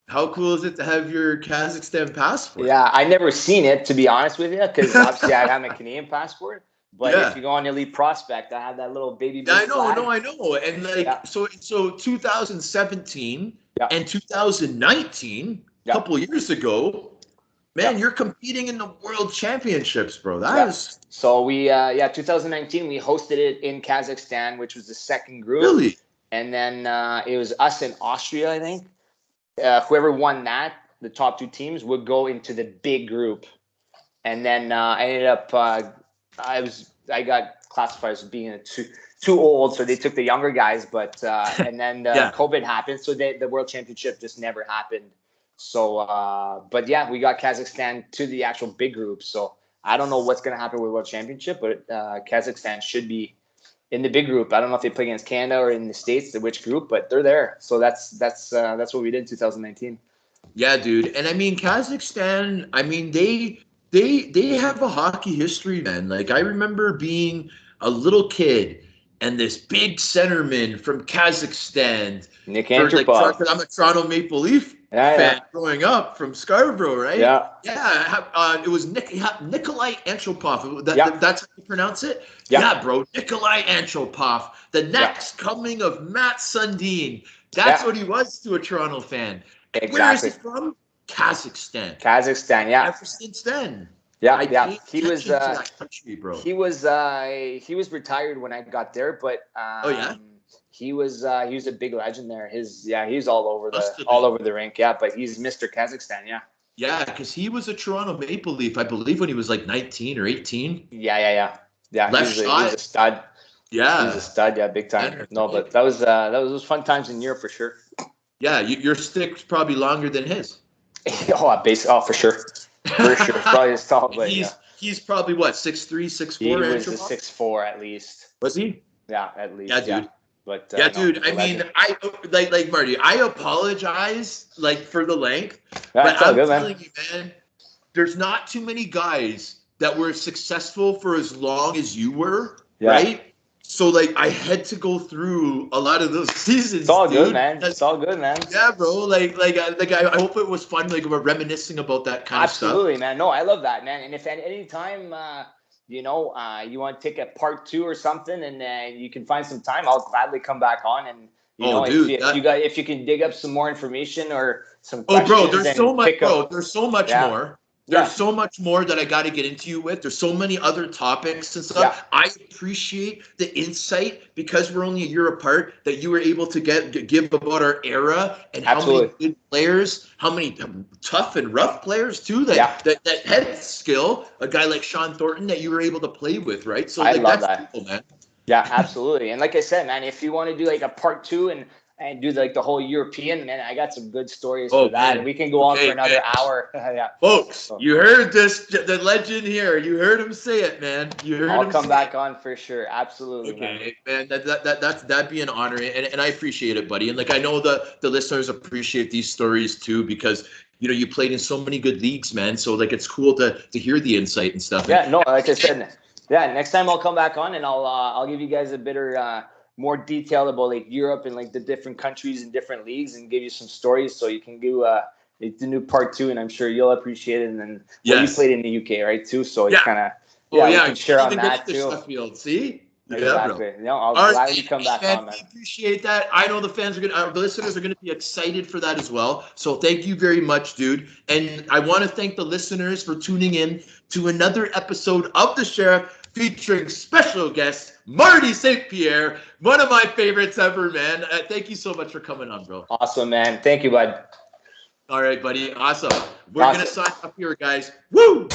How cool is it to have your Kazakhstan passport? Yeah, I never seen it, to be honest with you, because obviously I have my Canadian passport. But if you go on Elite Prospect, I have that little baby blue flag. I know. And so 2017 and 2019, a couple of years ago, man, you're competing in the World Championships, bro. That is. So we, 2019, we hosted it in Kazakhstan, which was the second group. Really? And then it was us in Austria, I think. Whoever won that, the top two teams, would go into the big group. And then I ended up, I got classified as being too old, so they took the younger guys. But and then COVID happened, so the World Championship just never happened. So, but yeah, we got Kazakhstan to the actual big group. So I don't know what's going to happen with World Championship, but Kazakhstan should be in the big group. I don't know if they play against Canada or in the States, which group, but they're there. So that's what we did in 2019. Yeah, dude. And I mean, Kazakhstan, I mean, they have a hockey history, man. Like I remember being a little kid and this big centerman from Kazakhstan. Nick For, like, Antropov. I'm a Toronto Maple Leaf fan growing up from Scarborough, right? Yeah. Yeah. It was Nikolai Antropov. That's how you pronounce it? Yeah. Yeah, bro. Nikolai Antropov. The next coming of Matt Sundin. That's what he was to a Toronto fan. Exactly. Where is he from? Kazakhstan. Kazakhstan, yeah. Ever since then. Yeah, He was that country, bro. He was retired when I got there, but he was a big legend there. He's all over the rink. Yeah, but he's Mr. Kazakhstan. Yeah. Yeah, because he was a Toronto Maple Leaf, I believe, when he was like 19 or 18. Yeah. Left He shot. was a stud. Yeah. He was a stud. Yeah, big time. No, but that was fun times in Europe for sure. Yeah, your stick's probably longer than his. For sure. For sure. Probably as tall, but he's probably what, 6'3", 6'4"? He was a 6'4" at least. Was he? Yeah, at least. Yeah, dude. Yeah. But dude. I mean, I like Marty. I apologize for the length, but I'm telling you, man, there's not too many guys that were successful for as long as you were, right? So I had to go through a lot of those seasons. It's all good, man. It's all good, man. Yeah, bro. I hope it was fun. We're reminiscing about that kind of stuff. Absolutely, man. No, I love that, man. And if at any time, you want to take a part 2 or something, and you can find some time, I'll gladly come back on. And if you can dig up some more information or some questions. Oh, bro, there's so much, bro. There's so much more. There's so much more that I got to get into you with. There's so many other topics and stuff. Yeah. I appreciate the insight because we're only a year apart that you were able to give about our era and how many good players, how many tough and rough players too that had skill. A guy like Sean Thornton that you were able to play with, right? So I love that, cool, man. Yeah, absolutely. And like I said, man, if you want to do a part 2 and do the whole European, man, I got some good stories for that. Man. And we can go on for another hour. Yeah. Folks, you heard this, the legend here. You heard him say it, man. I'll come back on for sure. Absolutely. Okay, man. That'd be an honor. And I appreciate it, buddy. And I know the listeners appreciate these stories too, because you played in so many good leagues, man. So it's cool to hear the insight and stuff. Yeah, no, like I said, next time I'll come back on and I'll give you guys a better more detailed about Europe and the different countries and different leagues and give you some stories so you can do the new part 2, and I'm sure you'll appreciate it. And then you played in the UK, right, too? So it's kind of we can share on that too. Sheffield, see? Exactly. Yeah, I'll gladly come back on, man. We appreciate that. I know the listeners are going to be excited for that as well. So thank you very much, dude. And I want to thank the listeners for tuning in to another episode of The Sheriff, featuring special guest Marty St. Pierre, one of my favorites ever, man. Thank you so much for coming on, bro. Awesome, man. Thank you, bud. All right, buddy. Awesome. We're going to sign up here, guys. Woo!